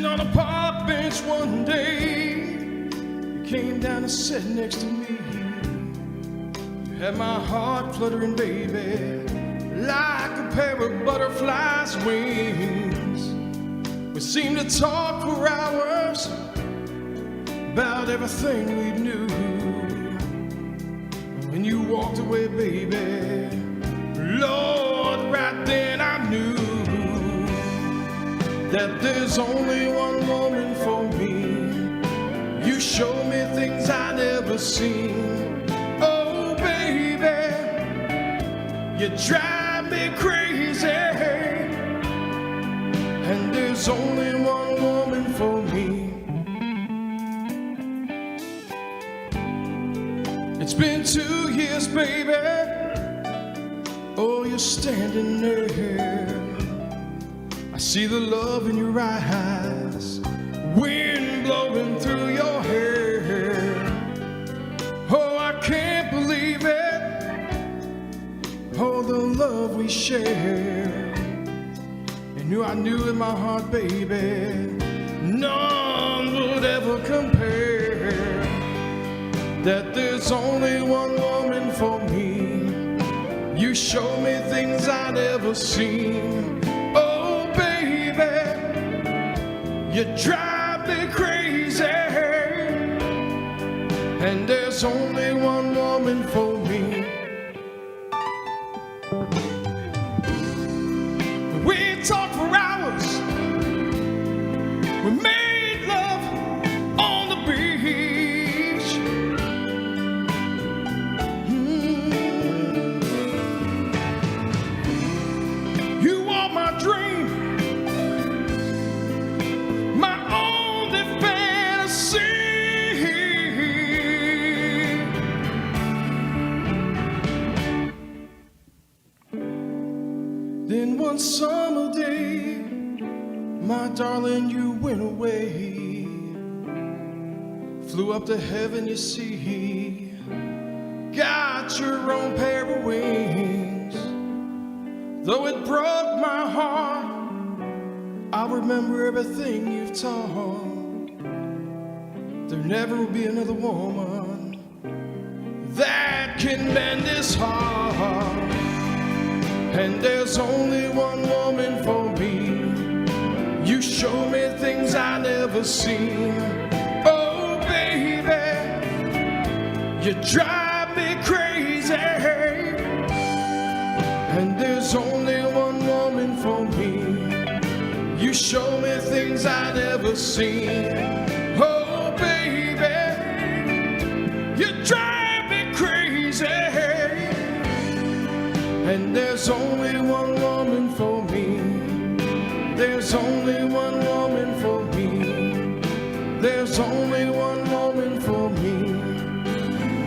Sitting on a park bench one day, you came down and sat next to me. You had my heart fluttering, baby, like a pair of butterflies' wings. We seemed to talk for hours about everything we knew. When you walked away, baby, Lord, right then I knew that there's only one woman for me. You show me things I never seen. Oh, baby, you drive me crazy. And there's only one woman for me. It's been 2 years, baby. Oh, you're standing there. I see the love in your eyes, wind blowing through your hair. Oh, I can't believe it. Oh, the love we share. And I knew in my heart, baby, none would ever compare. That there's only one woman for me. You show me things I never seen. Oh, baby, you drive me crazy. And there's only one woman for me. We talked for hours. We made love on the beach. You are my dream, my only fantasy. Then one summer day, my darling, you went away. Flew up to heaven, you see. Got your own pair of wings. Though it broke my heart, I'll remember everything you've taught. There never will be another woman that can mend this heart. And there's only one woman for me. You show me things I never seen. Oh, baby, you drive me crazy. And there's only one woman for me. You show me things I never seen. Oh, baby, you drive me crazy. And there's only one woman for me. There's only one woman for me. There's only one woman for me.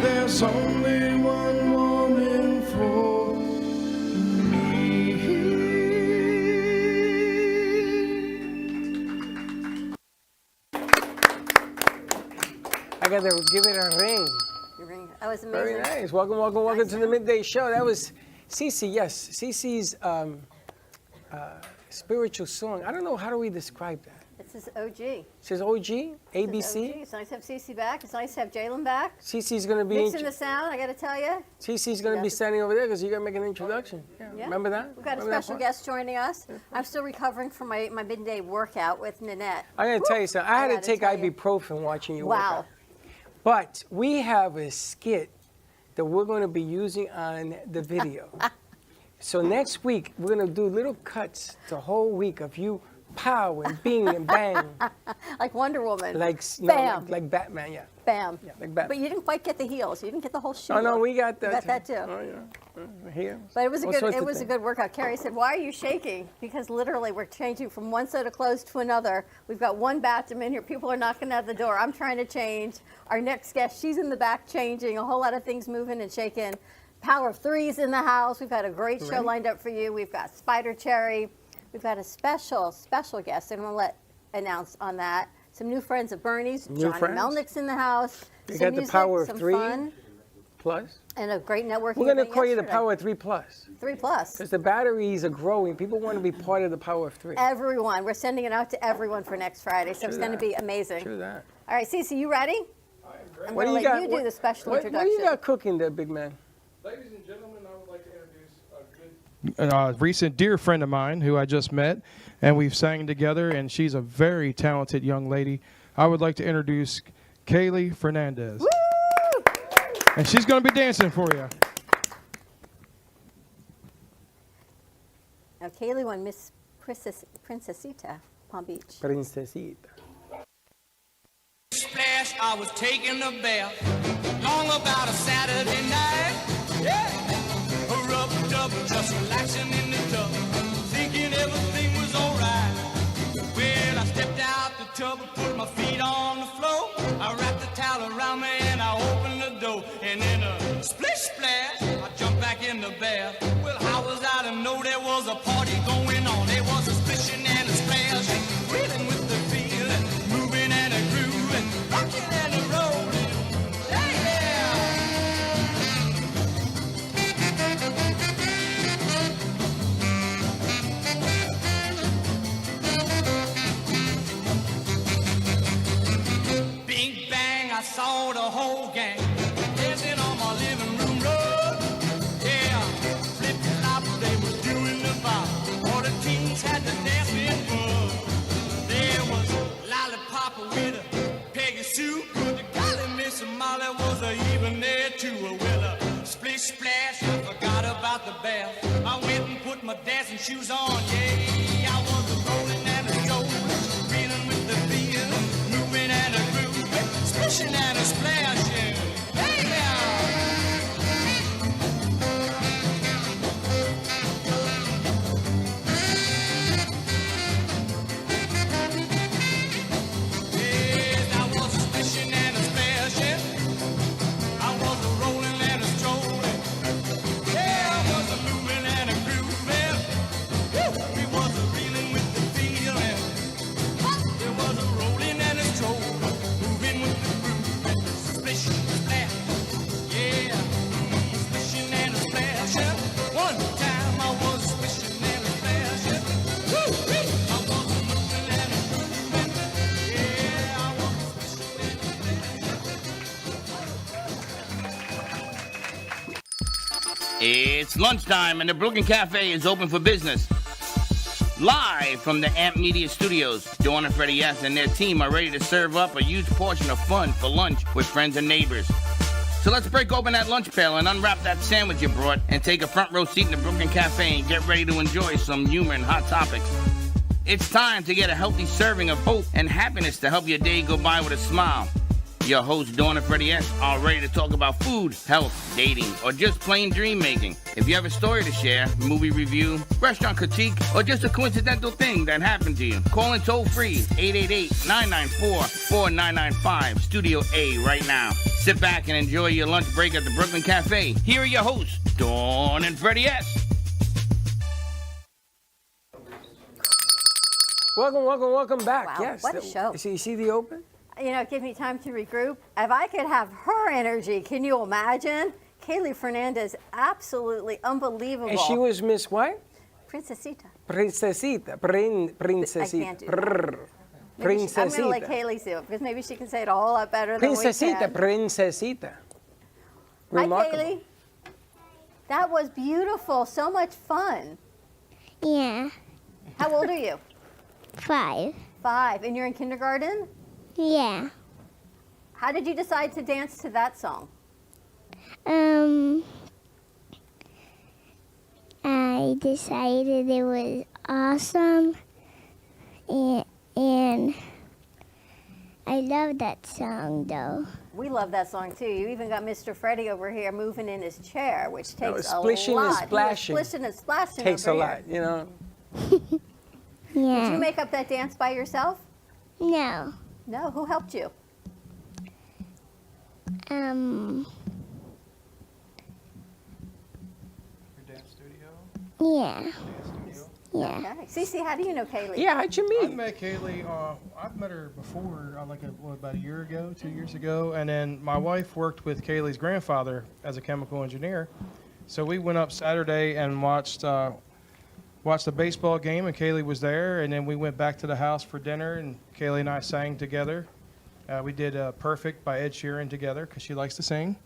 There's only one woman for me. I got to give it a ring. That was amazing. Very nice. Welcome, welcome, welcome to the Midday Show. That was Cece, yes. Cece's spiritual song. I don't know, how do we describe that? It says OG. It says OG? ABC? It's nice to have Cece back. It's nice to have Jalen back. Cece's going to be... Mixing the sound, I got to tell you. Cece's going to be standing over there because you're going to make an introduction. Yeah. Remember that? We've got a special guest joining us. I'm still recovering from my midday workout with Nanette. I'm going to tell you something. I had to take ibuprofen watching you work out. Wow. But we have a skit that we're going to be using on the video. So next week, we're going to do little cuts the whole week of you pow and bing and bang. Like Wonder Woman. Like, bam. No, like Batman, yeah. Bam. Yeah, like Batman. But you didn't quite get the heels. You didn't get the whole shoe. Oh, no, we got that. You got that too. Oh, yeah. Here. But it was a good workout. Carrie said, "Why are you shaking?" Because literally we're changing from one set of clothes to another. We've got one bathroom in here. People are knocking at the door. I'm trying to change. Our next guest, she's in the back changing. A whole lot of things moving and shaking. Power of Three's in the house. We've got a great show lined up for you. We've got Spider Cherry. We've got a special guest. I'm going to announce on that. Some new friends of Bernie's. Johnny Melnick's in the house. They got the Power of Three. Fun. Plus. And a great networking We're going to event call you the yesterday. Power 3 Plus. 3+. Because the batteries are growing. People want to be part of the Power of 3. Everyone. We're sending it out to everyone for next Friday, so it's going to be amazing. True that. All right, Cece, you ready? I'm What going do to you let got? you do the special What introduction. do you got cooking there, big man? Ladies and gentlemen, I would like to introduce a recent dear friend of mine who I just met, and we've sang together, and she's a very talented young lady. I would like to introduce Kaylee Fernandez. Woo! And she's going to be dancing for you. Now, Kaylee won Miss Princesita, Palm Beach. Princesita. Splash, I was taking a bath, long about a Saturday night. Yeah, rubbed up, just relaxing in the tub, thinking everything was alright. Well, I stepped out the tub and put my feet on the floor. I wrapped the towel around me and I opened the door. And in a splish splash, I jumped back in the bath. Well, how was I to know there was a party going on? There was a splishing and a splash, reeling with the feel, and moving and a groove, and rocking and a rolling. Yeah! Bing bang, I saw the whole gang dancing on my living room rug. Yeah, flip flop, they was doing the bop. All the teens had the dancing bug. There was Lollipop with a Peggy Sue, but the golly Miss Molly was even there too. Well, splish splash, I forgot about the bath. I went and put my dancing shoes on. Yeah, I was a rolling and a rolling, reeling with the feel, moving and a groove, splishing and a splashing. Hey now! Yes, I was a splishing and a splashing. I was a rolling and a strolling. Yeah, I was a moving and a grooving. Woo! We was a reeling with the feeling. There was a rolling and a strolling, moving with the groove. Splish, splash, yeah. Splishing and a splashing. One time I was splishing and a splashing. Woo! I was a moving and a grooving. Yeah, I was splishing and a splashing. It's lunchtime and the Brooklyn Cafe is open for business. Live from the Amp Media Studios, Dawn and Freddie S. and their team are ready to serve up a huge portion of fun for lunch with friends and neighbors. So let's break open that lunch pail and unwrap that sandwich you brought and take a front row seat in the Brooklyn Cafe and get ready to enjoy some humor and hot topics. It's time to get a healthy serving of hope and happiness to help your day go by with a smile. Your hosts, Dawn and Freddie S., are ready to talk about food, health, dating, or just plain dream making. If you have a story to share, movie review, restaurant critique, or just a coincidental thing that happened to you, call in toll free 888-994-4995, Studio A right now. Sit back and enjoy your lunch break at the Brooklyn Cafe. Here are your hosts, Dawn and Freddie S. Welcome back. Wow, Yes. what a show. You see the open? You know, give me time to regroup. If I could have her energy, can you imagine? Kaylee Fernandez, absolutely unbelievable. And she was Miss what? Princesita. Princesita. Princesita. I can't do that. Prrr. Maybe I'm going to let Princesita. Kaylee do it because maybe she can say it a whole lot better than we Princesita. can. Princesita. Hi, Remarkable. Kaylee. That was beautiful. So much fun. Yeah, How old are you? 5. 5. And you're in kindergarten? Yeah. How did you decide to dance to that song? I decided it was awesome, and I love that song though. We love that song too. You even got Mr. Freddie over here moving in his chair, which No, takes a splishing and lot. splashing. He was splishing and splashing Takes a over lot, here. you know. Yeah. Did you make up that dance by yourself? No. No. Who helped you? Your dance studio? Yeah. Dance studio? Yeah. Okay. Cece, how do you know Kaylee? Yeah, how'd you I meet? met Kaylee. I've met her before, about a year ago, 2 years ago, and then my wife worked with Kaylee's grandfather as a chemical engineer. So we went up Saturday and watched the baseball game, and Kaylee was there. And then we went back to the house for dinner, and Kaylee and I sang together. We did "Perfect" by Ed Sheeran together because she likes to sing.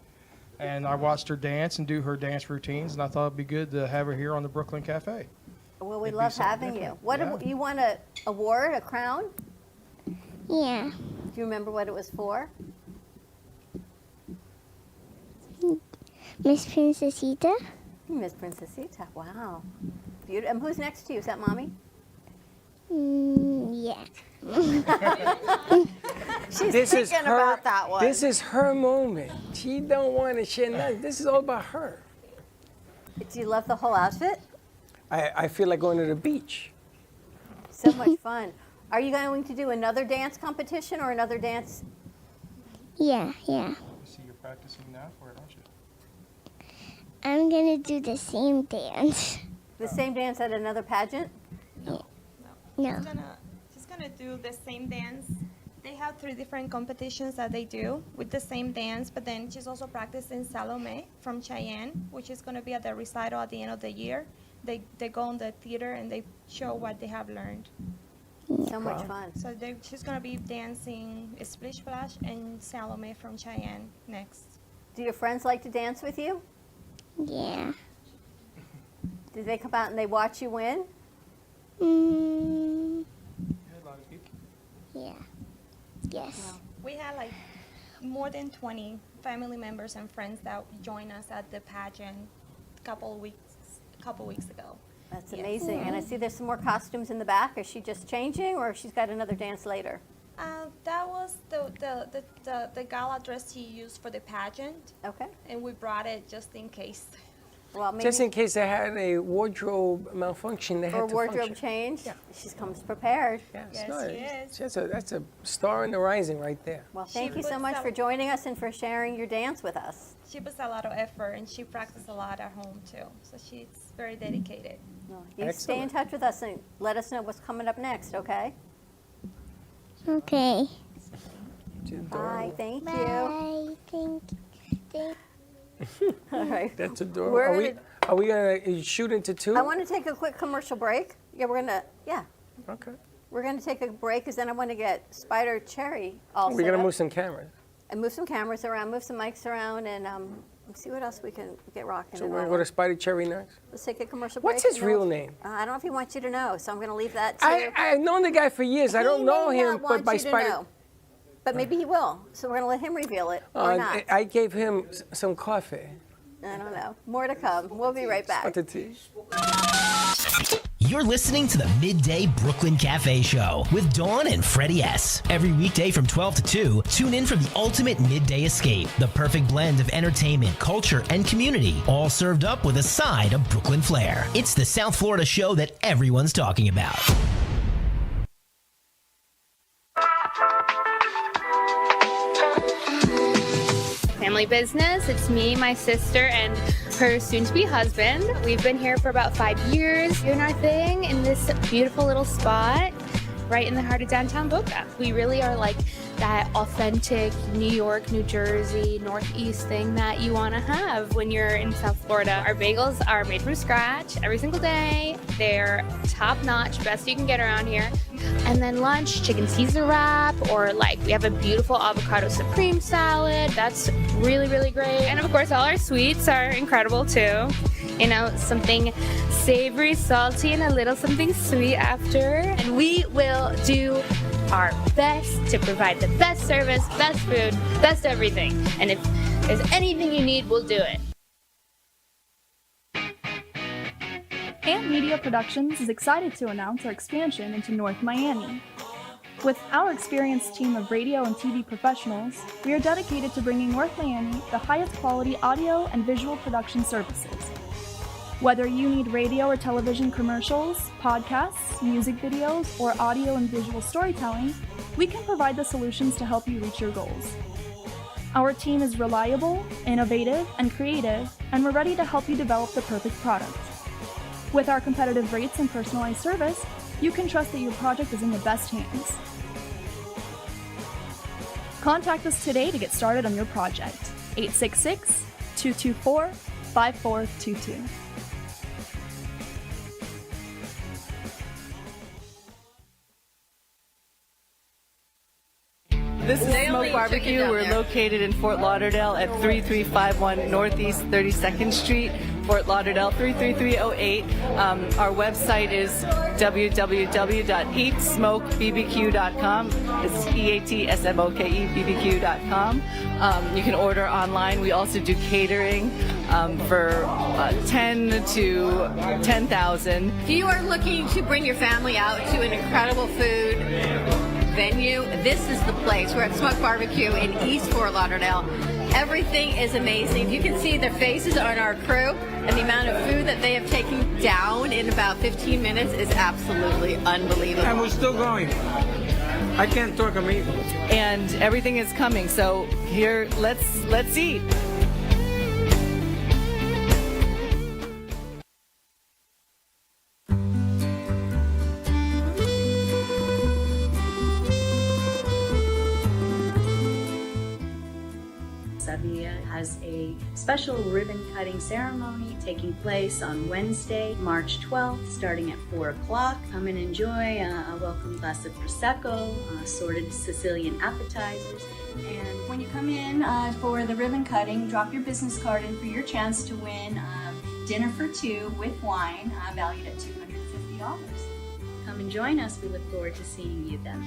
And I watched her dance and do her dance routines, and I thought it'd be good to have her here on the Brooklyn Cafe. Well, we It'd be love something having you. different. What Yeah. you won a award, a crown? Yeah. Do you remember what it was for? Miss Princesita. Miss Princesita. Wow. Beautiful. And who's next to you? Is that Mommy? Yeah. She's thinking about that one. This is her moment. She don't want to share nothing. This is all about her. Do you love the whole outfit? I feel like going to the beach. So much fun. Are you going to do another dance competition or another dance? Yeah. I see you're practicing now for it, aren't you? I'm gonna do the same dance. The same dance at another pageant? No. She's gonna do the same dance. They have 3 different competitions that they do with the same dance, but then she's also practicing Salome from Cheyenne, which is gonna be at the recital at the end of the year. They go in the theater and they show what they have learned. So much fun. So she's gonna be dancing Splish Splash and Salome from Cheyenne next. Do your friends like to dance with you? Yeah. Do they come out and they watch you win? Yeah. Yes. We had like more than 20 family members and friends that joined us at the pageant a couple weeks ago. That's Yes. amazing. And I see there's some more costumes in the back. Is she just changing or she's got another dance later? That was the gala dress he used for the pageant, Okay. and we brought it just in case. Well, maybe Just in case they had a wardrobe malfunction, they had or to wardrobe function. change. Yeah. she comes prepared. Yes, Yes, no, she is. that's a star in the rising right there. Well, She thank you so puts much out- for joining us and for sharing your dance with us. She puts a lot of effort, and she practices a lot at home too. So she's very dedicated. Well, you stay in Excellent. touch with us and let us know what's coming up next, okay? Okay. Bye. Thank you. Bye. Thank. All right. That's adorable. We're Are we gonna shoot into 2? I want to take a quick commercial break. Yeah, Okay. we're gonna take a break because then I want to get Spider Cherry all We're set gonna up move some cameras. and move some cameras around, move some mics around, and see what else we can get rocking. So and we're gonna go rolling. to Spider Cherry next. Let's take a commercial break. What's his and then real we'll- name? I don't know if he wants you to know, so I'm going to leave that to I've known the guy for years. I don't He know may him, not but want by you to Spider. know, but maybe he will. So we're going to let him reveal it or not. I gave him some coffee. I don't know. More to come. We'll be right back. What the tea? You're listening to the Midday Brooklyn Cafe Show with Dawn and Freddie S. Every weekday from 12 to 2, tune in for the ultimate midday escape. The perfect blend of entertainment, culture, and community, all served up with a side of Brooklyn flair. It's the South Florida show that everyone's talking about. Family business. It's me, my sister, and her soon-to-be husband. We've been here for about 5 years, doing our thing in this beautiful little spot right in the heart of downtown Boca. We really are like that authentic New York, New Jersey, Northeast thing that you want to have when you're in South Florida. Our bagels are made from scratch every single day. They're top-notch, best you can get around here. And then lunch, chicken Caesar wrap, or like we have a beautiful avocado supreme salad. That's really, really great. And of course, all our sweets are incredible too. You know, something savory, salty, and a little something sweet after. And we will do our best to provide the best service, best food, best everything. And if there's anything you need, we'll do it. Amp Media Productions is excited to announce our expansion into North Miami. With our experienced team of radio and TV professionals, we are dedicated to bringing North Miami the highest quality audio and visual production services. Whether you need radio or television commercials, podcasts, music videos, or audio and visual storytelling, we can provide the solutions to help you reach your goals. Our team is reliable, innovative, and creative, and we're ready to help you develop the perfect product. With our competitive rates and personalized service, you can trust that your project is in the best hands. Contact us today to get started on your project. 866-224-5422. This is Smoke Barbecue. We're located in Fort Lauderdale at 3351 Northeast 32nd Street, Fort Lauderdale 33308. Our website is www.eatsmokebbq.com. It's EATSMOKEBBQ.com. You can order online. We also do catering for 10 to 10,000. If you are looking to bring your family out to an incredible food venue, this is the place. We're at Smoke Barbecue in East Fort Lauderdale. Everything is amazing. You can see their faces on our crew, and the amount of food that they have taken down in about 15 minutes is absolutely unbelievable. And we're still going. I can't talk amazing. And everything is coming. So here, let's eat. Has a special ribbon cutting ceremony taking place on Wednesday, March 12th, starting at 4 o'clock. Come and enjoy a welcome glass of Prosecco, assorted Sicilian appetizers. And when you come in for the ribbon cutting, drop your business card in for your chance to win dinner for two with wine, valued at $250. Come and join us. We look forward to seeing you then.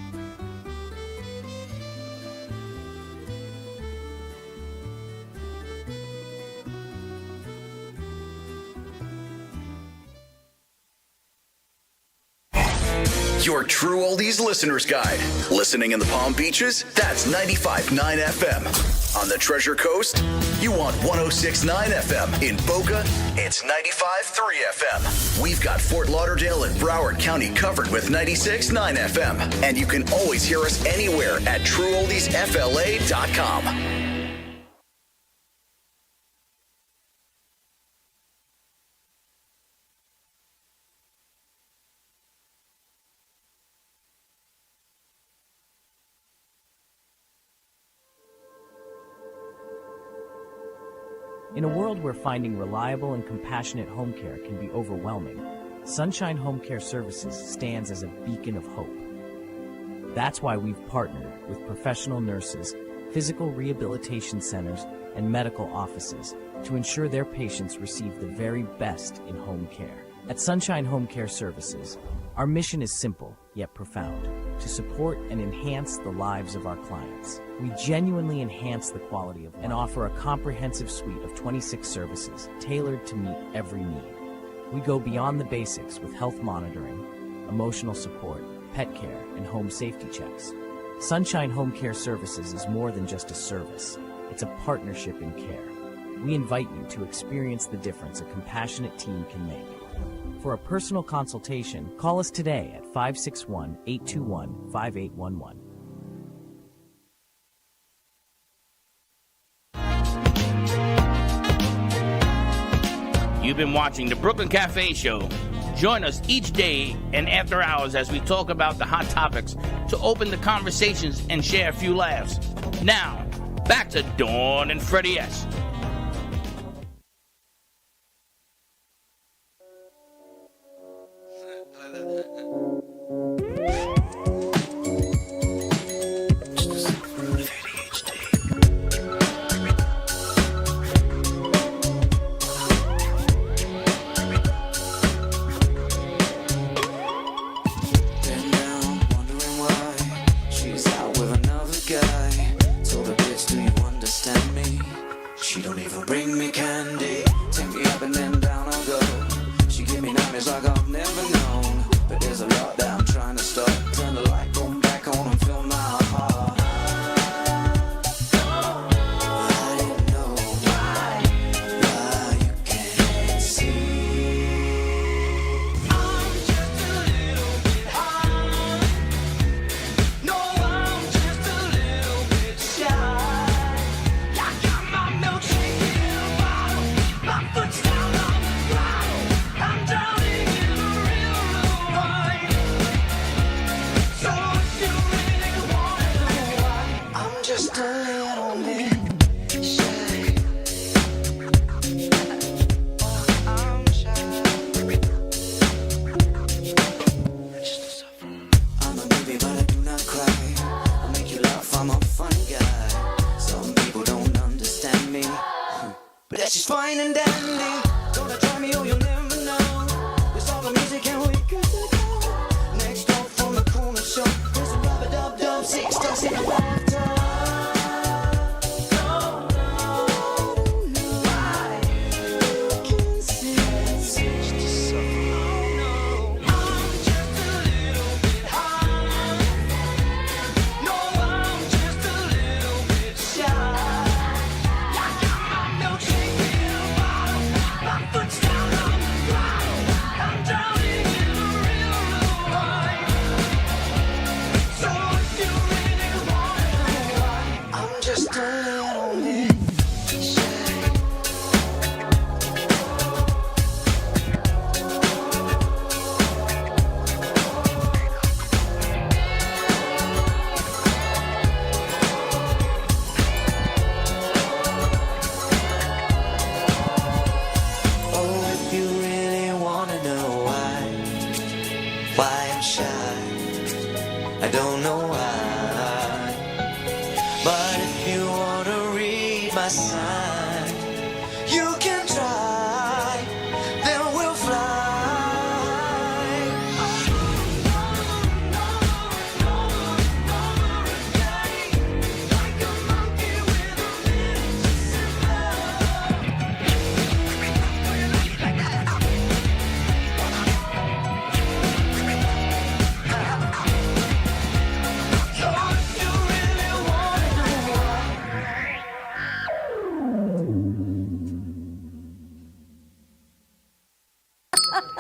Your True Oldies Listener's Guide. Listening in the Palm Beaches? That's 95.9 FM. On the Treasure Coast? You want 106.9 FM. In Boca? It's 95.3 FM. We've got Fort Lauderdale and Broward County covered with 96.9 FM. And you can always hear us anywhere at TrueOldiesFLA.com. In a world where finding reliable and compassionate home care can be overwhelming, Sunshine Home Care Services stands as a beacon of hope. That's why we've partnered with professional nurses, physical rehabilitation centers, and medical offices to ensure their patients receive the very best in home care. At Sunshine Home Care Services, our mission is simple yet profound: to support and enhance the lives of our clients. We genuinely enhance the quality of life and offer a comprehensive suite of 26 services tailored to meet every need. We go beyond the basics with health monitoring, emotional support, pet care, and home safety checks. Sunshine Home Care Services is more than just a service. It's a partnership in care. We invite you to experience the difference a compassionate team can make. For a personal consultation, call us today at 561-821-5811. You've been watching the Brooklyn Cafe Show. Join us each day and after hours as we talk about the hot topics to open the conversations and share a few laughs. Now, back to Dawn and Freddie S. I'm down here. that she's fine and dandy. Gonna try me, oh, you'll never know. There's all the music and we good to go. Next door from the corner shop, there's a rub-a-dub-dub, 6 stars in the bathtub.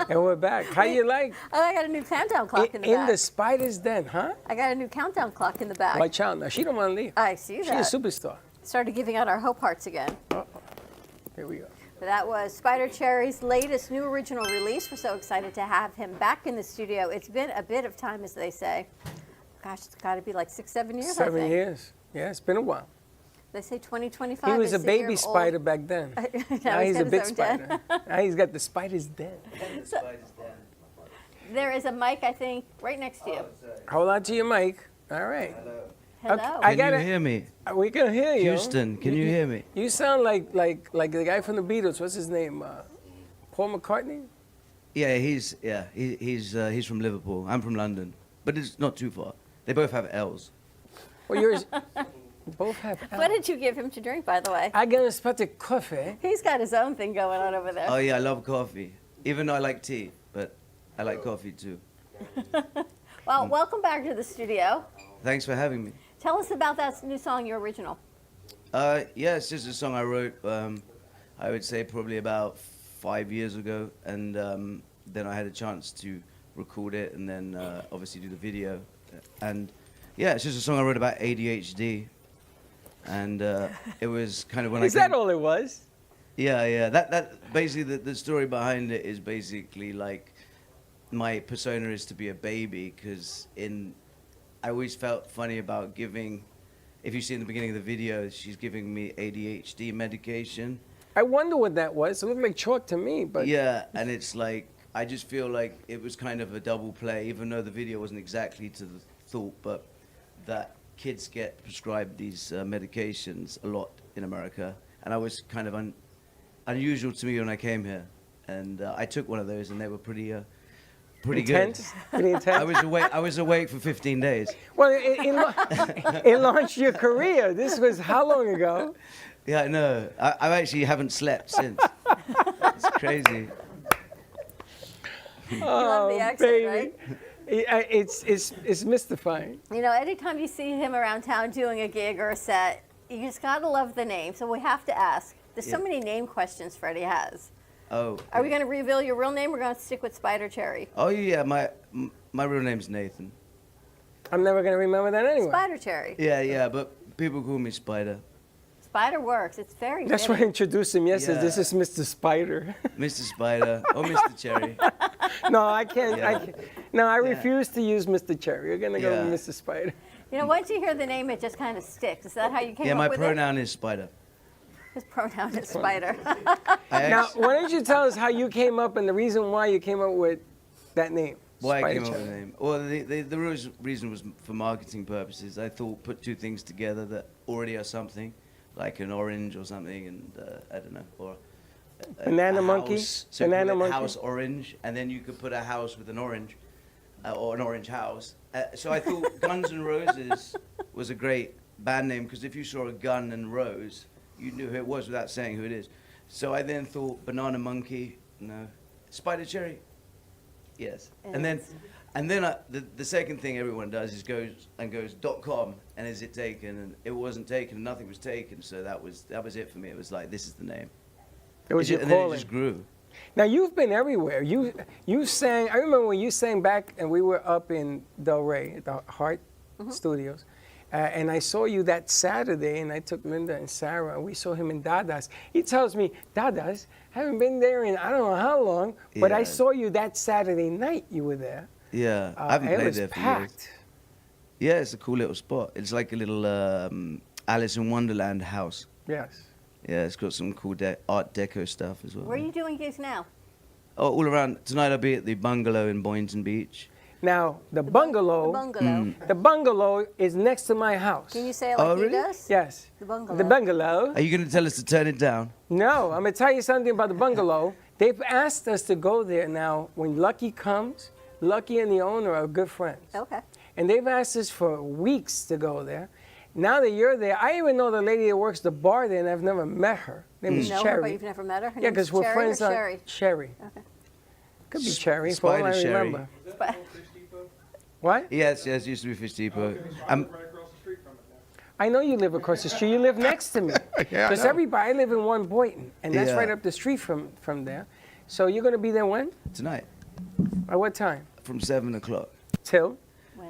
And we're back. How you like? Oh, I got a new countdown clock in the back. In the spider's den, huh? I got a new countdown clock in the back. Watch out now. She don't want to leave. I see that. She's a superstar. Started giving out our hope hearts again. Here we go. But that was Spider Cherry's latest new original release. We're so excited to have him back in the studio. It's been a bit of time, as they say. Gosh, it's got to be like 6, 7 years, I think. 7 years. Yeah, it's been a while. They say 2025. He was a is the year baby of spider old. back then. Now Now he's a got his big own spider. den. Now he's got the spider's den. There is a mic, I think, right next to you. Hold on to your mic. All right. Hello. Okay, Can you hear me? We can hear you. Houston, can you hear me? You sound like the guy from the Beatles. What's his name? Paul McCartney? Yeah, he's from Liverpool. I'm from London, but it's not too far. They both have L's. Well, yours both have L. What did you give him to drink, by the way? I got a spot of coffee. He's got his own thing going on over there. Oh yeah, I love coffee. Even though I like tea, but I like coffee too. Well, welcome back to the studio. Thanks for having me. Tell us about that new song, your original. Yeah, it's just a song I wrote, I would say probably about 5 years ago, and then I had a chance to record it and then obviously do the video. And yeah, it's just a song I wrote about ADHD, and it was kind of when Is that all it was? Yeah. That basically the story behind it is basically like my persona is to be a baby, because I always felt funny about giving. If you see in the beginning of the video, she's giving me ADHD medication. I wonder what that was. It looked like chalk to me, but Yeah, and it's like I just feel like it was kind of a double play, even though the video wasn't exactly to the thought, but that kids get prescribed these medications a lot in America, and I was kind of unusual to me when I came here, and I took one of those, and they were pretty intense. good. Pretty intense. I was awake for 15 days. Well, it launched your career. This was how long ago? Yeah, I know. I actually haven't slept since. It's crazy. You love the accent, baby. right? It's mystifying. You know, anytime you see him around town doing a gig or a set, you just gotta love the name. So we have to ask. There's so many name questions Freddie has. Oh. Are we gonna reveal your real name? We're gonna stick with Spider Cherry. Oh yeah, my real name's Nathan. I'm never gonna remember that anyway. Spider Cherry. Yeah, but people call me Spider. Spider works. It's very. That's why I introduced him yesterday. Yeah. This is Mr. Spider. Mr. Spider or Mr. Cherry. No, I can't. Yeah. I refuse to use Mr. Cherry. You're gonna go Yeah. with Mr. Spider. You know, once you hear the name, it just kind of sticks. Is that how you came Yeah, up my with pronoun is Spider. it? His pronoun is Spider. Now, why don't you tell us how you came up and the reason why you came up with that name? Why I Spider came up with Cherry. the name? Well, the real reason was for marketing purposes. I thought put two things together that already are something. like an orange or something, and I don't know, or Banana monkey? house. So Banana call it monkey? house orange, and then you could put a house with an orange, or an orange house. So I thought Guns N' Roses was a great band name, because if you saw a gun and rose, you knew who it was without saying who it is. So I then thought banana monkey, no. Spider cherry, yes. And then the second thing everyone does is goes .com, and is it taken? And it wasn't taken, and nothing was taken. So that was it for me. It was like, this is the name. It was your and then calling. it just grew. Now you've been everywhere. You sang. I remember when you sang back, and we were up in Del Rey at the Hart Studios, and I saw you that Saturday, and I took Linda and Sarah, and we saw him in Dada's. He tells me, Dada's, haven't been there in I don't know how long, but I Yeah. saw you that Saturday night. You were there. Yeah, I haven't it played was there for packed. years. Yeah, it's a cool little spot. It's like a little Alice in Wonderland house. Yes. Yeah, it's got some cool Art Deco stuff as well. Where are you doing gigs now? Oh, all around. Tonight I'll be at the Bungalow in Boynton Beach. Now the bungalow. The bungalow is next to my house. Can you say it like Oh, he really? does? Yes. The bungalow. The bungalow. Are you going to tell us to turn it down? No, I'm gonna tell you something about the bungalow. They've asked us to go there now. When Lucky comes, Lucky and the owner are good friends. Okay. And they've asked us for weeks to go there. Now that you're there, I even know the lady that works the bar there, and I've never met her. Her name is You know Cherry. her, but you've never met her? Her Yeah, name's because we're Cherry friends or on Sherry? Cherry. Okay. Could be Cherry, for all I Spider Sherry. remember. What? Yes, it used to be Fish Depot. I know you live across the street. You live next to me. Yeah, I Because know. everybody, I live in One Boynton, and that's Yeah. right up the street from there. So you're going to be there when? Tonight. At what time? From 7 o'clock. Till?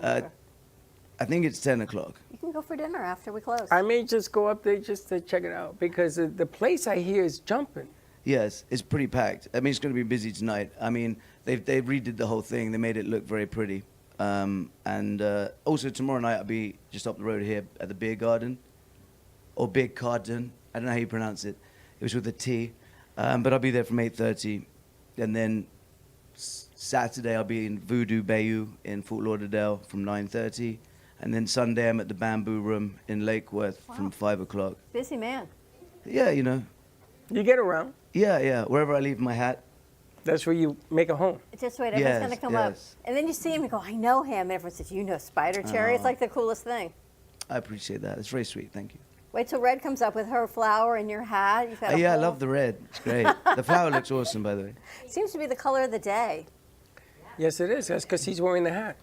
I think it's 10 o'clock. You can go for dinner after we close. I may just go up there just to check it out, because the place I hear is jumping. Yes, it's pretty packed. I mean, it's going to be busy tonight. I mean, they redid the whole thing. They made it look very pretty. And also tomorrow night I'll be just up the road here at the Beer Garden, or Big Garden. I don't know how you pronounce it. It was with a T. But I'll be there from 8:30, and then Saturday I'll be in Voodoo Bayou in Fort Lauderdale from 9:30, and then Sunday I'm at the Bamboo Room in Lake Worth from 5 o'clock. Busy man. Yeah, you know. You get around. Yeah. Wherever I leave my hat. That's where you make a home. Just wait, everyone's Yes, going to come up. yes. And then you see him and go, I know him. And everyone says, you know Spider Cherry? It's Oh. like the coolest thing. I appreciate that. It's very sweet. Thank you. Wait till Red comes up with her flower in your hat. You've got a Yeah, I whole- love the red. It's great. The flower looks awesome, by the way. Seems to be the color of the day. Yes, it is. That's because he's wearing the hat.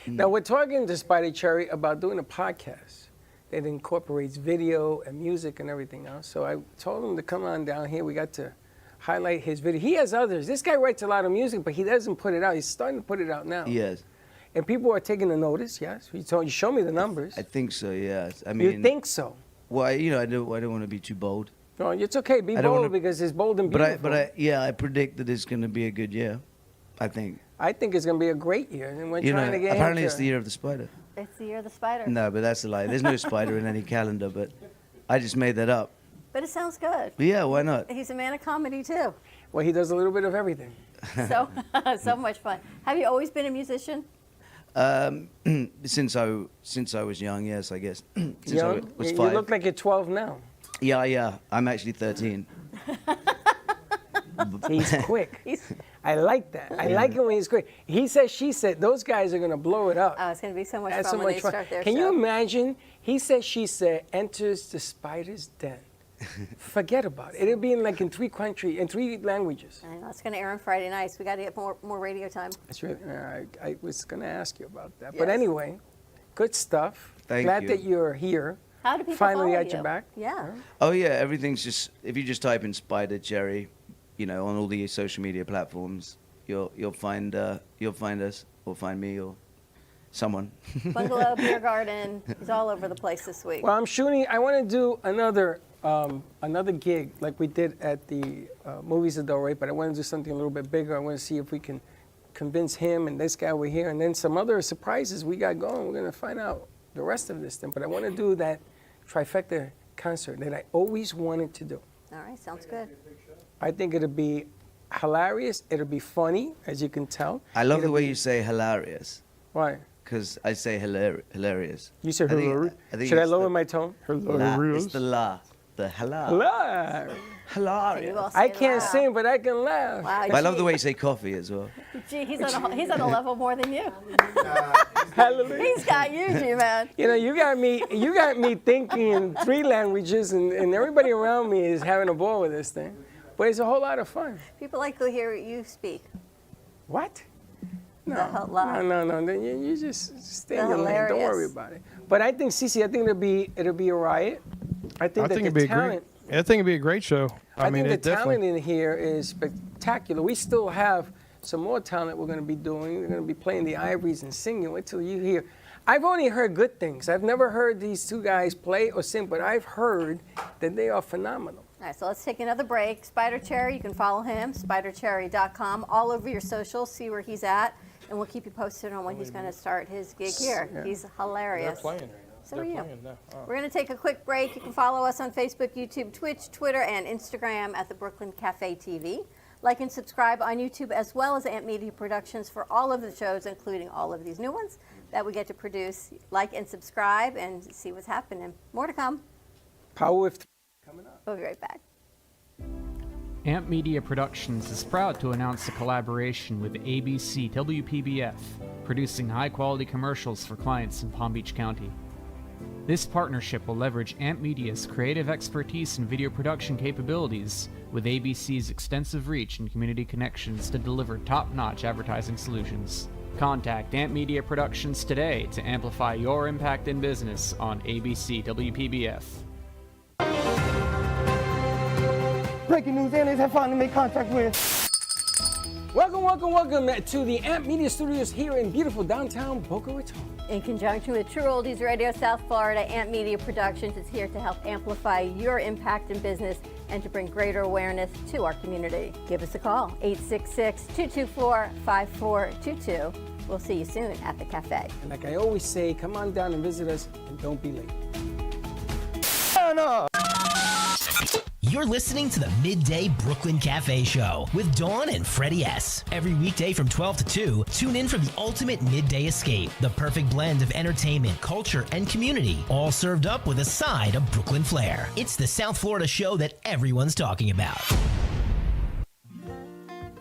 Now, we're talking to Spider Cherry about doing a podcast that incorporates video and music and everything else. So I told him to come on down here. We got to highlight his video. He has others. This guy writes a lot of music, but he doesn't put it out. He's starting to put it out now. Yes. And people are taking the notice, yes. You show me the numbers. I think so, yes. I mean, You think so? Well, I don't want to be too bold. No, it's okay. Be I don't bold wanna- because it's bold and But beautiful. I predict that it's going to be a good year. I think. I think it's going to be a great year. And we're You know, trying to get apparently him it's to- the year of the spider. It's the year of the spider. No, but that's a lie. There's no spider in any calendar, but I just made that up. But it sounds good. But yeah, why not? He's a man of comedy, too. Well, he does a little bit of everything. So, so much fun. Have you always been a musician? Since I was young, yes, I guess. Since I Young? was You 5. look like you're 12 now. Yeah. I'm actually 13. He's quick. I like that. I like it when he's quick. He said, she said, those guys are going to blow it up. Oh, it's going to be so much That's fun so when much they fun. start their Can show. you imagine? He said, she said, enters the spider's den. Forget about it. It'll be in 3 languages. I know, it's going to air on Friday nights. We got to get more radio time. That's really. I was going to ask you about that. But Yes. anyway, good stuff. Thank Glad you. that you're here. How do people Finally follow got your you? back. Yeah. Oh yeah, everything's just, if you just type in Spider Cherry, on all the social media platforms, you'll find us, or find me, or someone. Bungalow, Beer Garden. He's all over the place this week. Well, I'm shooting. I want to do another gig like we did at the Movies of Del Rey, but I want to do something a little bit bigger. I want to see if we can convince him and this guy over here, and then some other surprises we got going. We're going to find out the rest of this thing. But I want to do that trifecta concert that I always wanted to do. All right, sounds good. I think it'll be hilarious. It'll be funny, as you can tell. I love the It'll way be- you say hilarious. Why? Because I say hilarious. You said I think- hilarious. I think Should I it's lower the my tone? La. It's the la. the hello. Hilarious. Hilarious. I can't sing, but I can laugh. Wow, But I love the way you say coffee as well. Gee, he's on a level more than you. Hallelujah. He's got you, G-Man. You know, you got me thinking in 3 languages, and everybody around me is having a ball with this thing. But it's a whole lot of fun. People like to hear you speak. What? No, The You just stay in your lane. Don't worry about it. But I think, Cece, it'll be a riot. I think it'd be talent. I think it'd be a great show. I mean, think the it talent definitely. in here is spectacular. We still have some more talent we're going to be doing. We're going to be playing the Ivories and singing. Wait till you hear. I've only heard good things. I've never heard these 2 guys play or sing, but I've heard that they are phenomenal. All right, so let's take another break. Spider Cherry, you can follow him, spidercherry.com, all over your socials, see where he's at, and we'll keep you posted on when he's going to start his gig here. Yeah. He's hilarious. They're playing right now. So They're are you. playing now. Oh. We're going to take a quick break. You can follow us on Facebook, YouTube, Twitch, Twitter, and Instagram at the Brooklyn Cafe TV. Like and subscribe on YouTube, as well as Amp Media Productions, for all of the shows, including all of these new ones that we get to produce. Like and subscribe and see what's happening. More to come. Power of Coming up. We'll be right back. Amp Media Productions is proud to announce a collaboration with ABC WPBF, producing high-quality commercials for clients in Palm Beach County. This partnership will leverage Amp Media's creative expertise and video production capabilities with ABC's extensive reach and community connections to deliver top-notch advertising solutions. Contact Amp Media Productions today to amplify your impact in business on ABC WPBF. Breaking news, aliens have finally made contact with. Welcome to the Amp Media Studios here in beautiful downtown Boca Raton. In conjunction with True Oldies Radio South Florida, Amp Media Productions is here to help amplify your impact in business and to bring greater awareness to our community. Give us a call, 866-224-5422. We'll see you soon at the cafe. And like I always say, come on down and visit us and don't be late. You're listening to the Midday Brooklyn Cafe Show with Dawn and Freddie S. Every weekday from 12 to 2, tune in for the ultimate midday escape, the perfect blend of entertainment, culture, and community, all served up with a side of Brooklyn flair. It's the South Florida show that everyone's talking about.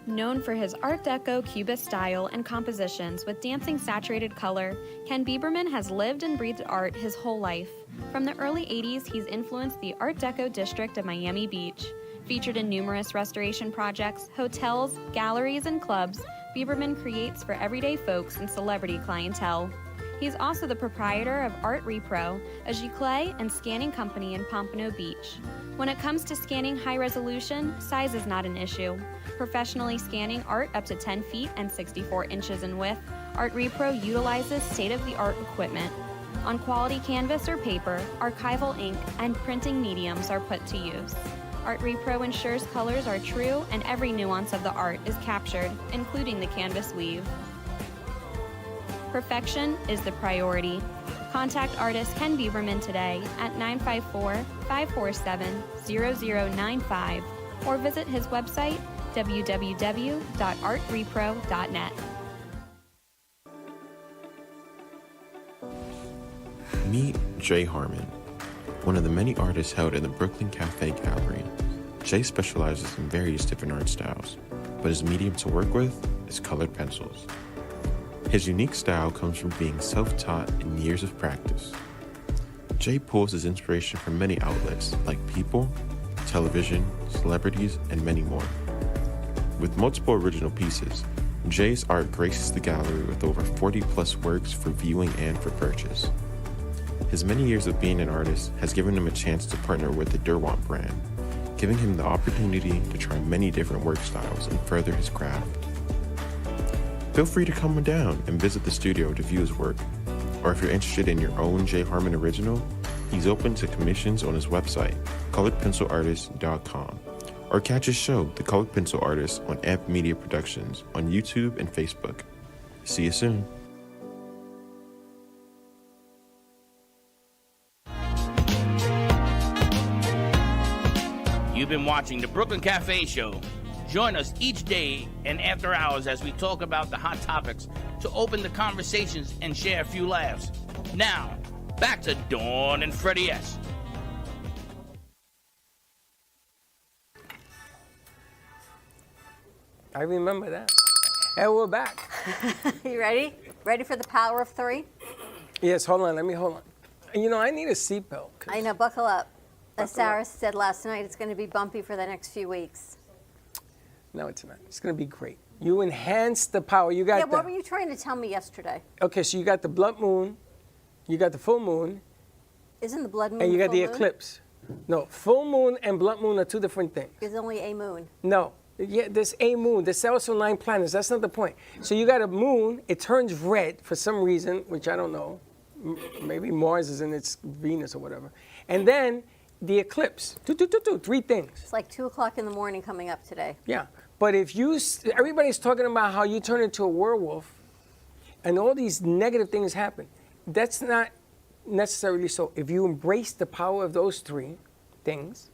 Known for his Art Deco Cubist style and compositions with dancing saturated color, Ken Bieberman has lived and breathed art his whole life. From the early 80s, he's influenced the Art Deco district of Miami Beach. Featured in numerous restoration projects, hotels, galleries, and clubs, Bieberman creates for everyday folks and celebrity clientele. He's also the proprietor of Art Repro, a giclée and scanning company in Pompano Beach. When it comes to scanning high resolution, size is not an issue. Professionally scanning art up to 10 feet and 64 inches in width, Art Repro utilizes state-of-the-art equipment. On quality canvas or paper, archival ink and printing mediums are put to use. Art Repro ensures colors are true and every nuance of the art is captured, including the canvas weave. Perfection is the priority. Contact artist Ken Bieberman today at 954-547-0095 or visit his website www.artrepro.net. Meet Jay Harmon, one of the many artists held in the Brooklyn Cafe Gallery. Jay specializes in various different art styles, but his medium to work with is colored pencils. His unique style comes from being self-taught and years of practice. Jay pulls his inspiration from many outlets like people, television, celebrities, and many more. With multiple original pieces, Jay's art graces the gallery with over 40-plus works for viewing and for purchase. His many years of being an artist has given him a chance to partner with the Derwent brand, giving him the opportunity to try many different work styles and further his craft. Feel free to come down and visit the studio to view his work, or if you're interested in your own Jay Harmon original, he's open to commissions on his website, coloredpencilartist.com, or catch his show, The Colored Pencil Artist, on Amp Media Productions on YouTube and Facebook. See you soon. You've been watching the Brooklyn Cafe Show. Join us each day and after hours as we talk about the hot topics to open the conversations and share a few laughs. Now, back to Dawn and Freddie S. I remember that. And we're back. You ready? Ready for the power of 3? Yes, hold on. Let me hold on. You know, I need a seatbelt. I know, buckle up. As Buckle Sarah up. said last night, it's going to be bumpy for the next few weeks. No, it's not. It's going to be great. You enhance the power. You got Yeah, the, what were you trying to tell me yesterday? okay, so you got the blood moon, you got the full moon, Isn't the blood moon and you got full the moon? eclipse. No, full moon and blood moon are two different things. There's only a moon. No. Yeah, there's a moon. There's also 9 planets. That's not the point. So you got a moon. It turns red for some reason, which I don't know. Maybe Mars is in its Venus or whatever. And then the eclipse. 3 things. It's like 2 o'clock in the morning coming up today. Yeah. But if you, everybody's talking about how you turn into a werewolf and all these negative things happen. That's not necessarily so. If you embrace the power of those 3 things,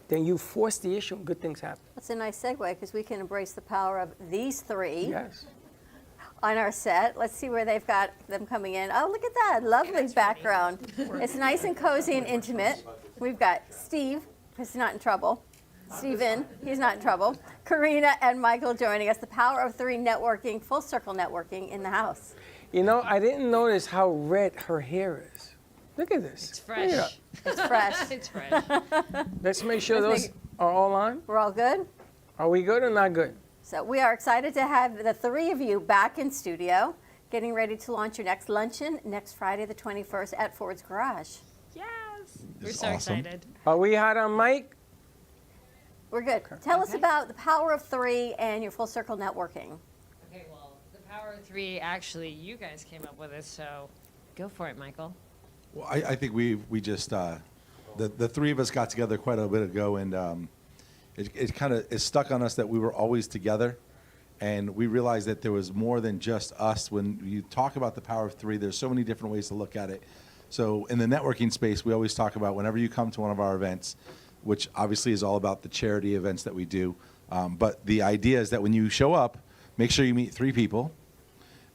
then you force the issue and good things happen. That's a nice segue because we can embrace the power of these 3 Yes. on our set. Let's see where they've got them coming in. Oh, look at that. Lovely background. It's nice and cozy and intimate. We've got Steve, who's not in trouble. Steven, he's not in trouble. Karina and Michael joining us. The power of 3 networking, full circle networking in the house. You know, I didn't notice how red her hair is. Look at this. It's fresh. Yeah. It's fresh. It's fresh. Let's make sure Let's those make are all on. We're all good? Are we good or not good? So we are excited to have the 3 of you back in studio, getting ready to launch your next luncheon next Friday, the 21st at Ford's Garage. Yes. We're so excited. Are we hot on mic? We're good. Tell us about the power of 3 and your full circle networking. Okay, well, the power of 3, actually, you guys came up with it, so go for it, Michael. Well, I think we just the 3 of us got together quite a bit ago, and it kind of is stuck on us that we were always together, and we realized that there was more than just us. When you talk about the power of 3, there's so many different ways to look at it. So in the networking space, we always talk about whenever you come to one of our events, which obviously is all about the charity events that we do. But the idea is that when you show up, make sure you meet 3 people.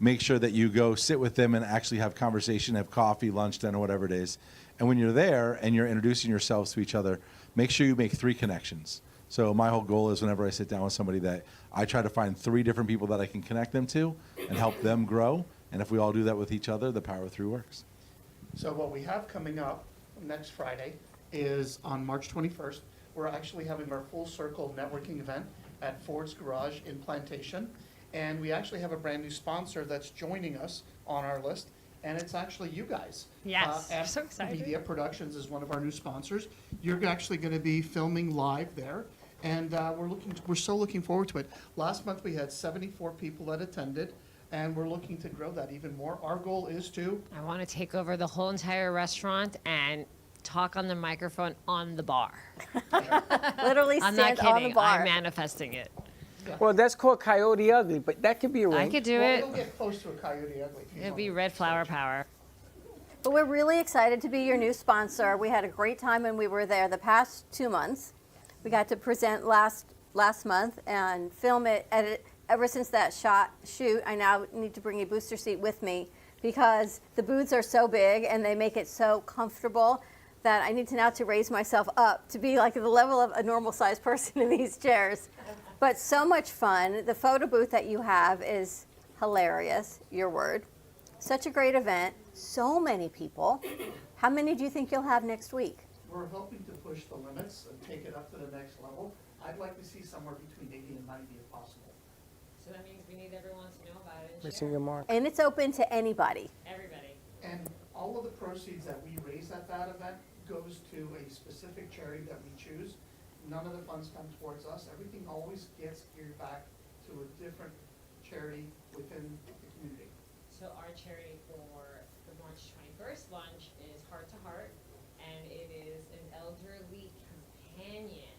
Make sure that you go sit with them and actually have conversation, have coffee, lunch, dinner, whatever it is. And when you're there and you're introducing yourselves to each other, make sure you make 3 connections. So my whole goal is whenever I sit down with somebody that I try to find 3 different people that I can connect them to and help them grow. And if we all do that with each other, the power of 3 works. So what we have coming up next Friday is on March 21st. We're actually having our full circle networking event at Ford's Garage in Plantation. And we actually have a brand new sponsor that's joining us on our list. And it's actually you guys. Yes, Amp so excited. Media Productions is one of our new sponsors. You're actually going to be filming live there. And we're so looking forward to it. Last month we had 74 people that attended. And we're looking to grow that even more. Our goal is to... I want to take over the whole entire restaurant and talk on the microphone on the bar. Literally I'm not stand on the kidding. bar. I'm manifesting it. Well, that's called Coyote Ugly, but that could be I arranged. could do Well, it. we'll get close to a Coyote Ugly. It'll be red flower power. But we're really excited to be your new sponsor. We had a great time when we were there the past 2 months. We got to present last month and film it, edit it. Ever since that shoot, I now need to bring a booster seat with me because the booths are so big and they make it so comfortable that I need to now to raise myself up to be like the level of a normal sized person in these chairs. But so much fun. The photo booth that you have is hilarious, your word. Such a great event, so many people. How many do you think you'll have next week? We're hoping to push the limits and take it up to the next level. I'd like to see somewhere between 80 and 90 if possible. So that means we need everyone to know about it. Missing your mark. And it's open to anybody. Everybody. And all of the proceeds that we raise at that event goes to a specific charity that we choose. None of the funds come towards us. Everything always gets geared back to a different charity within the community. So our charity for the March 21st lunch is Heart to Heart, and it is an elderly companion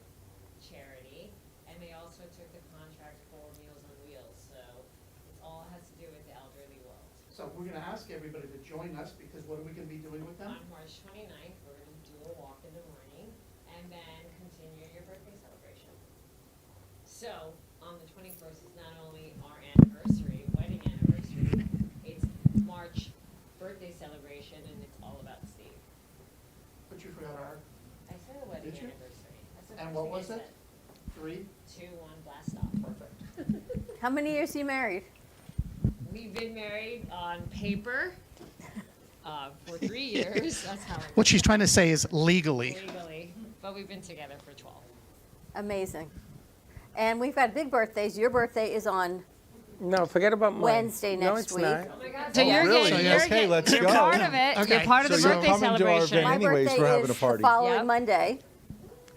charity, and they also took the contract for Meals on Wheels, so it all has to do with the elderly world. So we're going to ask everybody to join us because what are we going to be doing with them? On March 29th, we're going to do a walk in the morning, and then continue your birthday celebration. So on the 21st is not only our anniversary, wedding anniversary, it's March birthday celebration, and it's all about Steve. But you forgot our... I said a wedding Did you? anniversary. That's the And first what thing I was it? said. 3, 2, 1, blast off. Perfect. How many years are you married? We've been married on paper for 3 years. That's how What she's trying to say is legally. legally, but we've been together for 12. Amazing. And we've got big birthdays. Your birthday is on No, forget about mine. Wednesday No, next it's week. not. So you're really? getting, Okay, you're getting, let's you're go. part of it. Okay. You're part of So the you're birthday coming to our celebration. event My anyways, birthday we're having is a party. the following Yep. Monday.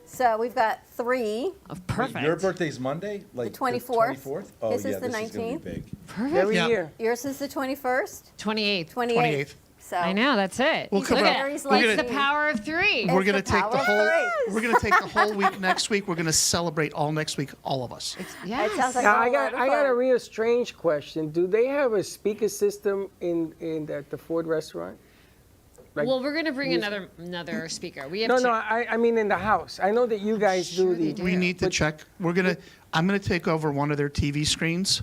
So we've got 3. Perfect. Your birthday's Monday? Like 24th. 24th? Oh, His is yeah, the this is going to 19th. be big. Perfect. Every Yeah. year. Yours is the 21st? 28th. 28th. So I know, that's it. We'll He's come a up- Mary's we're like gonna- It's the power of 3. We're It's gonna the take the power of whole. threes. We're gonna take the whole week next week. We're gonna celebrate all next week, all of us. Yes. It sounds like Now, a I whole got lot of I got a fun. real strange question. Do they have a speaker system at the Ford restaurant? Like Well, we're going to bring music? another speaker. We have No, two. no. I mean in the house. I know that you guys sure do they the. do. We need to check. I'm gonna take over one of their TV screens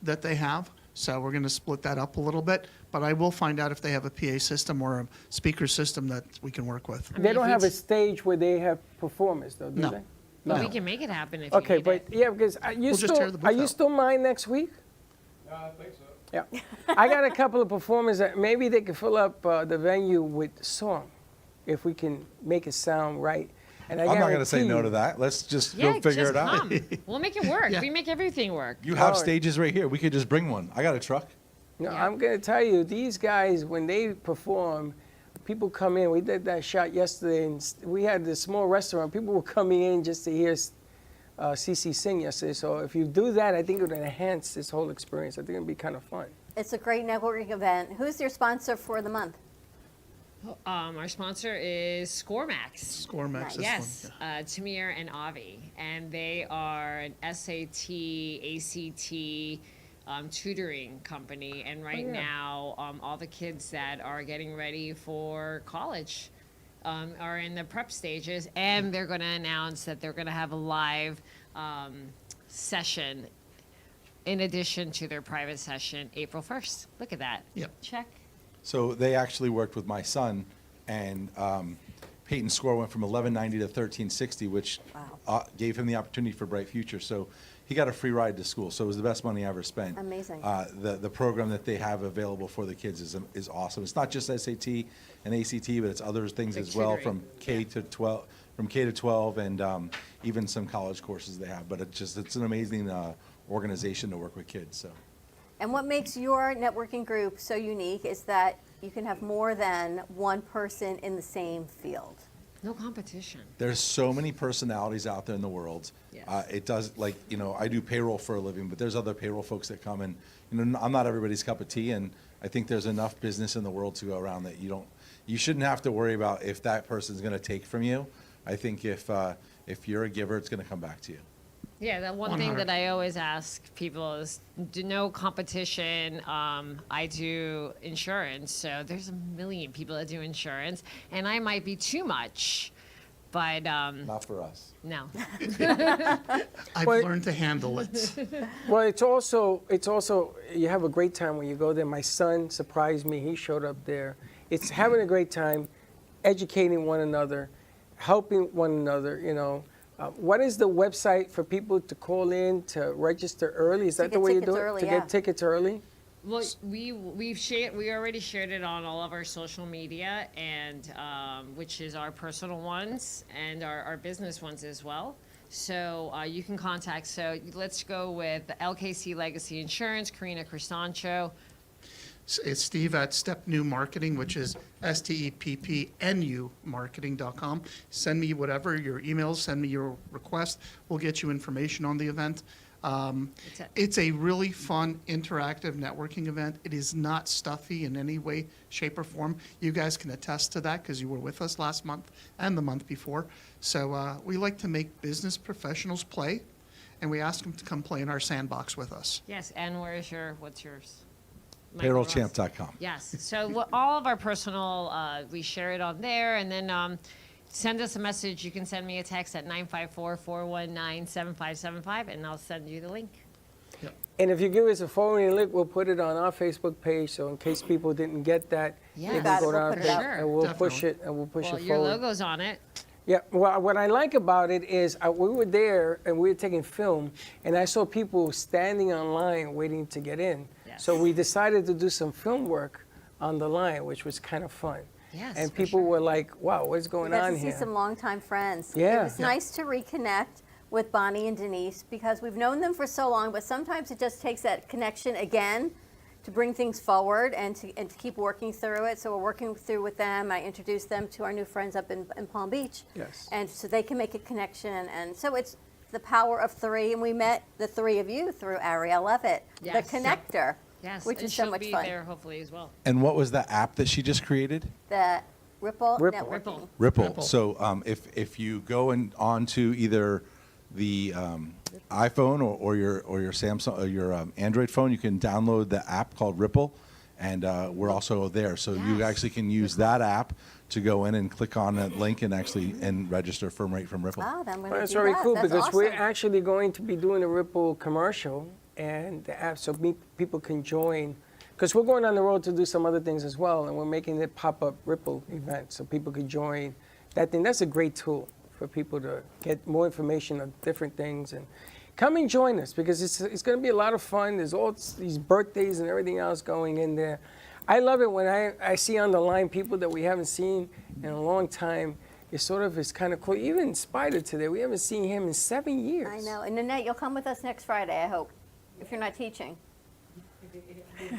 that they have. So we're gonna split that up a little bit. But I will find out if they have a PA system or a speaker system that we can work with. They don't if have a it's- stage where they have performers, though, do No. they? But No. we can make it happen if Okay, you need but it. yeah, because We'll just tear the booth are you out. still mine next week? I think so. Yeah. I got a couple of performers that maybe they could fill up the venue with song, if we can make it sound right. And I'm not going to say guarantee no you- to that. Let's just Yeah, go figure just it out. come. We'll make it work. We make everything work. You have Oh. stages right here. We could just bring one. I got a truck. No, I'm going to tell you, these guys, when they perform, people come in. We did that shot yesterday, and we had this small restaurant. People were coming in just to hear CC sing yesterday. So if you do that, I think it would enhance this whole experience. I think it'd be kind of fun. It's a great networking event. Who's your sponsor for the month? Our sponsor is ScoreMax. ScoreMax is Yes, Tamir and Avi, and they are an SAT, ACT tutoring company. And right now, all the kids that are getting ready for college are in the prep stages, and they're going to announce that they're going to have a live session in addition to their private session April 1st. Look at that. Yep. Check. So they actually worked with my son, and Peyton's score went from 1190 to 1360, which gave him the opportunity for Bright Future. So he got a free ride to school. So it was the best money I ever spent. Amazing. The program that they have available for the kids is awesome. It's not just SAT and ACT, but it's other things Like as well, tutoring. from K to 12, and even some college courses they have. But it's an amazing organization to work with kids. So. And what makes your networking group so unique is that you can have more than one person in the same field. No competition. There's so many personalities out there in the world. Yes. It does, like, I do payroll for a living, but there's other payroll folks that come, and I'm not everybody's cup of tea, and I think there's enough business in the world to go around that you shouldn't have to worry about if that person's going to take from you. I think if you're a giver, it's going to come back to you. Yeah, the one thing that I always ask people is no competition. I do insurance, so there's a million people that do insurance, and I might be too much, but Not for us. no. I've learned to handle it. Well, it's also you have a great time when you go there. My son surprised me. He showed up there. It's having a great time, educating one another, helping one another. What is the website for people to call in to register early? Is that the get way you tickets do it? early, To yeah. get tickets early? Well, we already shared it on all of our social media, and which is our personal ones and our business ones as well. So you can contact. So let's go with LKC Legacy Insurance, Karina Crisancho. It's Steve at Step New Marketing, which is STEPPNU marketing.com. Send me whatever, your emails, send me your request. We'll get you information on the event. It's a really fun, interactive networking event. It is not stuffy in any way, shape, or form. You guys can attest to that because you were with us last month and the month before. So we like to make business professionals play, and we ask them to come play in our sandbox with us. Yes, and what's yours? Payrollchamp.com. Yes. So all of our personal, we share it on there, and then send us a message. You can send me a text at 954-419-7575, and I'll send you the link. And if you give us a forwarding link, we'll put it on our Facebook page. So in case people didn't get that, Yeah. they You got can it. go We'll down put it there out. and we'll Definitely. push it and we'll push Well, it your forward. logo's on it. Yeah, well, what I like about it is we were there and we were taking film, and I saw people standing online waiting to get in. Yes. So we decided to do some film work on the line, which was kind of fun. Yes, and for people were like, wow, what's going We got on to see here? some longtime friends. Yeah. It was nice to reconnect with Bonnie and Denise because we've known them for so long, but sometimes it just takes that connection again to bring things forward and to keep working through it. So we're working through with them. I introduced them to our new friends up in Palm Beach. Yes. And so they can make a connection. And so it's the power of three. And we met the three of you through Ariel Levitt, Yes. the connector, Yes, which and is so she'll much be fun. there hopefully as well. And what was the app that she just created? The Ripple Ripple. Networking. Ripple. So if you go onto either the iPhone or your Samsung or your Android phone, you can download the app called Ripple, and we're also there. So you actually can use that app to go in and click on that link and actually register right from Ripple. Oh, then Well, that's very cool because we're actually going to be doing a Ripple commercial and the app so people can join. Because we're going on the road to do some other things as well, and we're making it pop-up Ripple event so people can join that thing. That's a great tool for people to get more information on different things. And come and join us because it's going to be a lot of fun. There's all these birthdays and everything else going in there. I love it when I see on the line people that we haven't seen in a long time. It's kind of cool. Even Spider today, we haven't seen him in 7 years. I know. And Nanette, you'll come with us next Friday, I hope, if you're not teaching.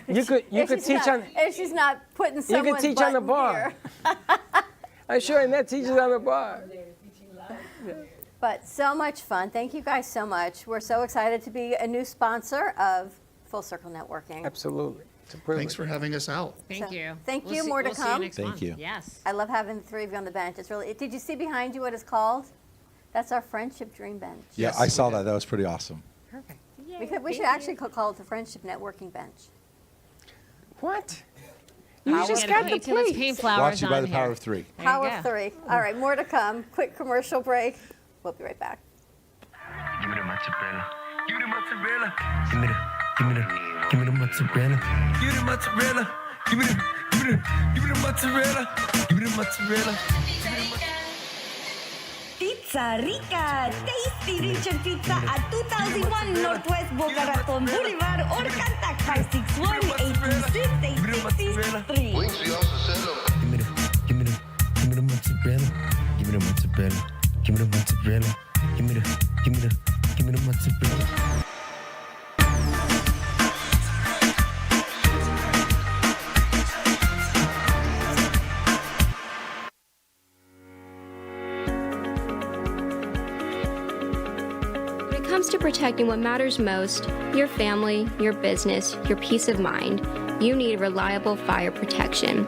You could teach on. If she's not putting You someone's could teach on the button bar. here. I'm sure Annette teaches on the bar. But so much fun. Thank you guys so much. We're so excited to be a new sponsor of Full Circle Networking. Absolutely. It's a privilege. Thanks for having us out. Thank you. Thank We'll you. see- More to we'll see you come. next month. Yes. I love having the three of you on the bench. It's really. Did you see behind you what it's called? That's our Friendship Dream Bench. Yeah, I saw that. That was pretty awesome. Perfect. We should actually call it the Friendship Networking Bench. What? You You just got the too much plate. paint Brought flowers to you by on the power here. of three. There you Power go. of three. All right, more to come. Quick commercial break. We'll be right back. Give me the mozzarella. Give me the mozzarella. Give me the mozzarella. Give me the mozzarella. Give me the mozzarella. Give me the mozzarella. Pizza Rica, tasty Richard Pizza at 2001 Northwest Boca Raton Boulevard or contact 561-826-8663. Give me the mozzarella. Give me the mozzarella. Give me the mozzarella. Give me the mozzarella. When it comes to protecting what matters most, your family, your business, your peace of mind, you need reliable fire protection.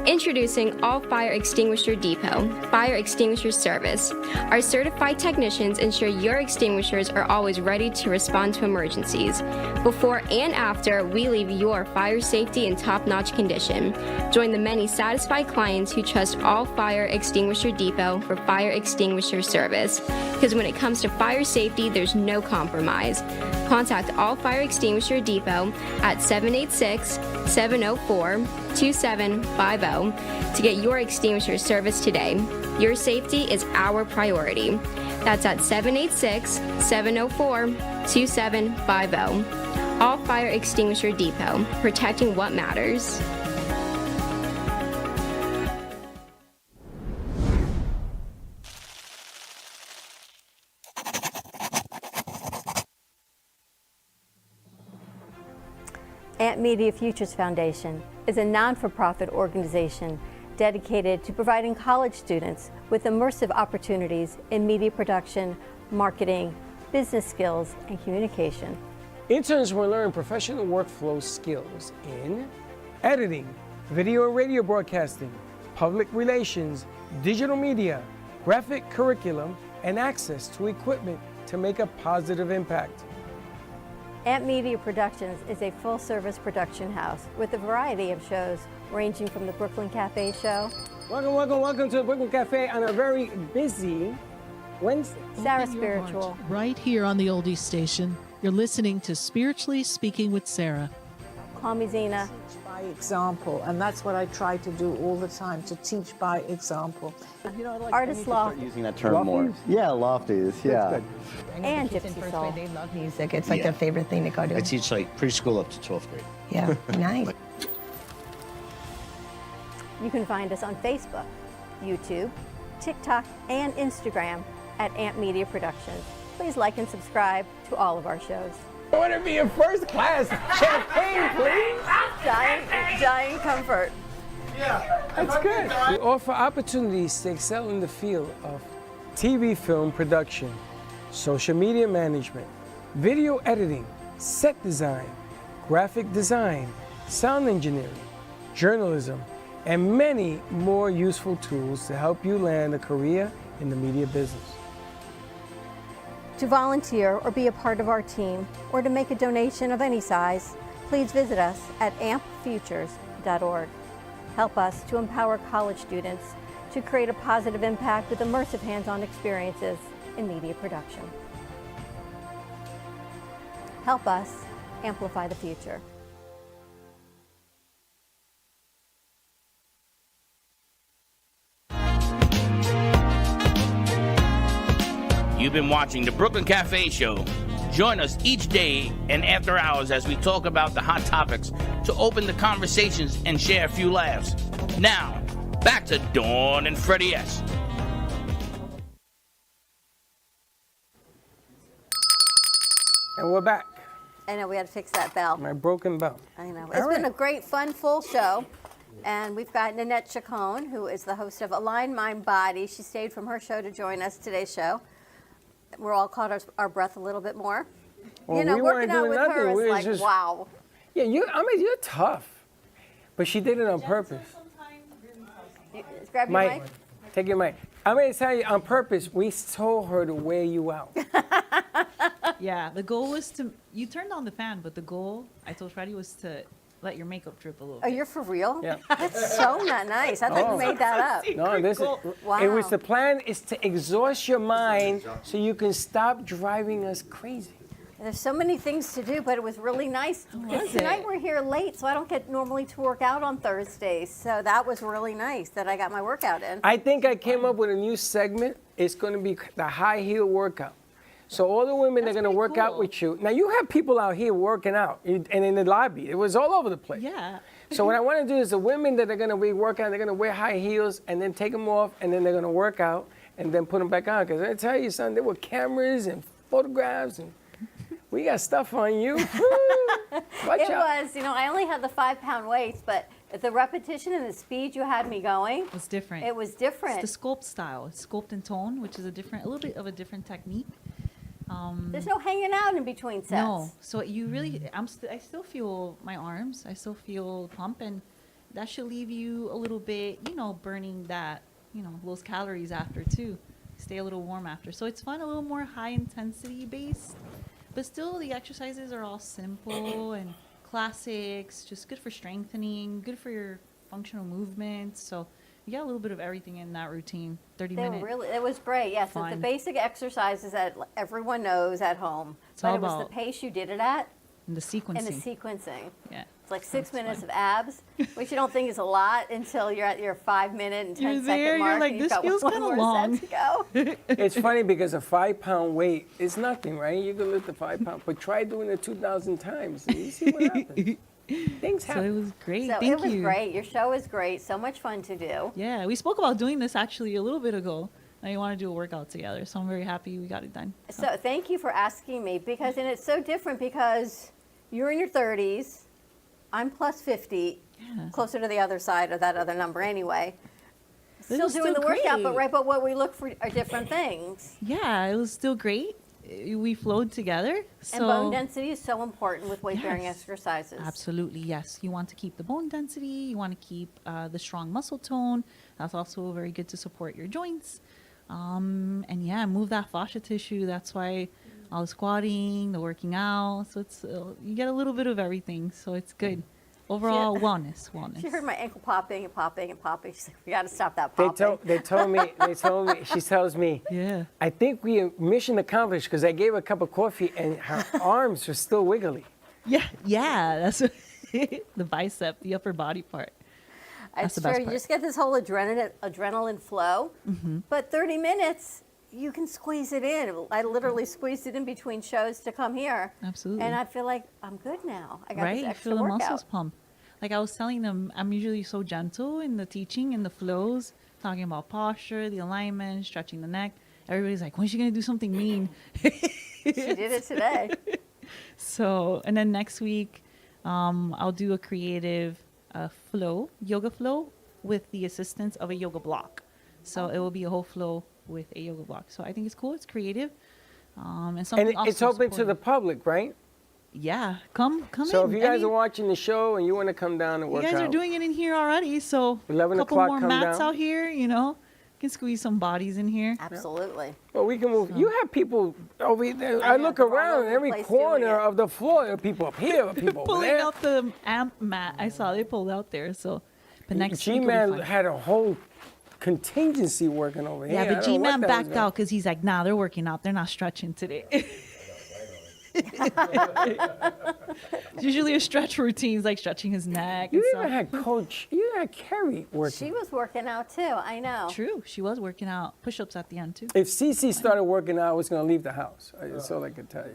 Introducing All Fire Extinguisher Depot, Fire Extinguisher Service. Our certified technicians ensure your extinguishers are always ready to respond to emergencies. Before and after, we leave your fire safety in top-notch condition. Join the many satisfied clients who trust All Fire Extinguisher Depot for fire extinguisher service. Because when it comes to fire safety, there's no compromise. Contact All Fire Extinguisher Depot at 786-704-2750 to get your extinguisher service today. Your safety is our priority. That's at 786-704-2750. All Fire Extinguisher Depot, protecting what matters. Ant Media Futures Foundation is a non-for-profit organization dedicated to providing college students with immersive opportunities in media production, marketing, business skills, and communication. Interns will learn professional workflow skills in editing, video and radio broadcasting, public relations, digital media, graphic curriculum, and access to equipment to make a positive impact. Ant Media Productions is a full-service production house with a variety of shows ranging from the Brooklyn Cafe show. Welcome to the Brooklyn Cafe on a very busy Wednesday. Sarah Open your heart. Spiritual. Right here on the Oldies Station. You're listening to Spiritually Speaking with Sarah. Call me Zena. by example, and that's what I try to do all the time, to teach by example. You know, like, Artist I need to law. start using that term more. Yeah, lofties. Yeah. And kids in Gypsy first Soul. grade, they love music. It's like Yeah. their favorite thing to go to. I teach like preschool up to 12th grade. Yeah, nice. You can find us on Facebook, YouTube, TikTok, and Instagram at Amp Media Productions. Please like and subscribe to all of our shows. I want to be a first class champagne, please. Giant comfort. That's good. We offer opportunities to excel in the field of TV film production, social media management, video editing, set design, graphic design, sound engineering, journalism, and many more useful tools to help you land a career in the media business. To volunteer or be a part of our team, or to make a donation of any size, please visit us at ampfutures.org. Help us to empower college students to create a positive impact with immersive hands-on experiences in media production. Help us amplify the future. You've been watching the Brooklyn Cafe Show. Join us each day and after hours as we talk about the hot topics to open the conversations and share a few laughs. Now, back to Dawn and Freddie S. And we're back. I know, we had to fix that bell. My broken bell. I know. It's been a great, fun, full show. And we've got Nanette Chacon, who is the host of Align Mind Body. She stayed from her show to join us today's show. We're all caught our breath a little bit more. Well, you know, we working weren't out doing with nothing. her We is was like, just- wow. Yeah, you're tough. But she did it on purpose. Grab your Mike, mic. take your mic. I'm going to tell you, on purpose, we told her to wear you out. Yeah, the goal was to, you turned on the fan, but the goal, I told Freddie, was to let your makeup drip a little Oh, bit. you're for real? Yeah. That's so not nice. I thought you made that up. No, this is. Wow. It was the plan is to exhaust your mind so you can stop driving us crazy. There's so many things to do, but it was really nice. Was Tonight it? we're here late, so I don't get normally to work out on Thursdays. So that was really nice that I got my workout in. I think I came up with a new segment. It's going to be the high heel workout. So all the women that are going to work out with you. Now you have people out here working out, and in the lobby, it was all over the place. Yeah. So what I want to do is the women that are going to be working out, they're going to wear high heels and then take them off, and then they're going to work out and then put them back on. Because I tell you, son, there were cameras and photographs, and we got stuff on you. Watch It out. was, I only had the 5-pound weights, but the repetition and the speed you had me going. It was different. It was different. It's the sculpt style. It's sculpt and tone, which is a little bit of a different technique. There's no hanging out in between sets. No, so you really, I still feel my arms. I still feel pump, and that should leave you a little bit, burning that, those calories after too. Stay a little warm after. So it's fun, a little more high intensity based, but still the exercises are all simple and classics. Just good for strengthening, good for your functional movements. So you got a little bit of everything in that routine. 30 minutes. It was great. Yes, it's the Fun. basic exercises that everyone knows at home. It's But all it was the about- pace you did it at. And the sequencing. And the sequencing. Yeah. It's like 6 minutes of abs, which you don't think is a lot until you're at your 5-minute and 10 You're second there, mark. you're like, and you've this got feels one kinda more long. set to go. It's funny because a 5-pound weight is nothing, right? You can lift the 5 pound, but try doing it 2,000 times and you see what happens. Things So happen. it was great. So Thank it was you. great. Your show is great. So much fun to do. Yeah, we spoke about doing this actually a little bit ago. Now you want to do a workout together, so I'm very happy we got it done. So thank you for asking me and it's so different because you're in your 30s, I'm plus 50, closer to the other side of that other number anyway. This Still is doing still the workout, great. but what we look for are different things. Yeah, it was still great. We flowed together. So And bone density is so important with weight-bearing Yes. exercises. Absolutely, yes. You want to keep the bone density. You want to keep the strong muscle tone. That's also very good to support your joints. And yeah, move that fascia tissue. That's why all the squatting, the working out. So it's you get a little bit of everything. So it's good. Overall, wellness. She heard my ankle popping and popping and popping. She said, "We got to stop that They popping." told me, she tells me, yeah. I think we are mission accomplished because I gave her a cup of coffee and her arms were still wiggly. Yeah, that's the bicep, the upper body part. That's It's the true. best You part. just get this whole adrenaline flow. Mhm. But 30 minutes, you can squeeze it in. I literally squeezed it in between shows to come here. Absolutely. And I feel like I'm good now. I got Right? this You extra feel the workout. muscles pump. Like I was telling them, I'm usually so gentle in the teaching and the flows, talking about posture, the alignment, stretching the neck. Everybody's like, when's she going to do something mean? She did it today. So, and then next week, I'll do a creative flow, yoga flow, with the assistance of a yoga block. So it will be a whole flow with a yoga block. So I think it's cool. It's creative. And something And it's also open to the supportive. public, right? Yeah, come So in. if you I guys mean, are watching the show and you want to come down and you work guys out, are doing it in here already. So 11 a couple o'clock, more come mats down. out here, you know. Can squeeze some bodies in here. Absolutely. well, we can move. You have people over there. I know, look they're all around over in the every place doing corner it. of the floor. There are people up here, people over Pulling there. out the amp mat. I saw they pulled out there. So, but next week will be G-Man fun. had a whole contingency working over Yeah, here. but I don't know what G-Man the hell's backed going- out because he's like, nah, they're working out. They're not stretching today. It's usually a stretch routine. He's like stretching his neck. You and even stuff. had Coach. You had Carrie working. She was working out too. I know. True. She was working out. Push-ups at the end too. If Cece started working out, I was going to leave the house. That's all I can tell you.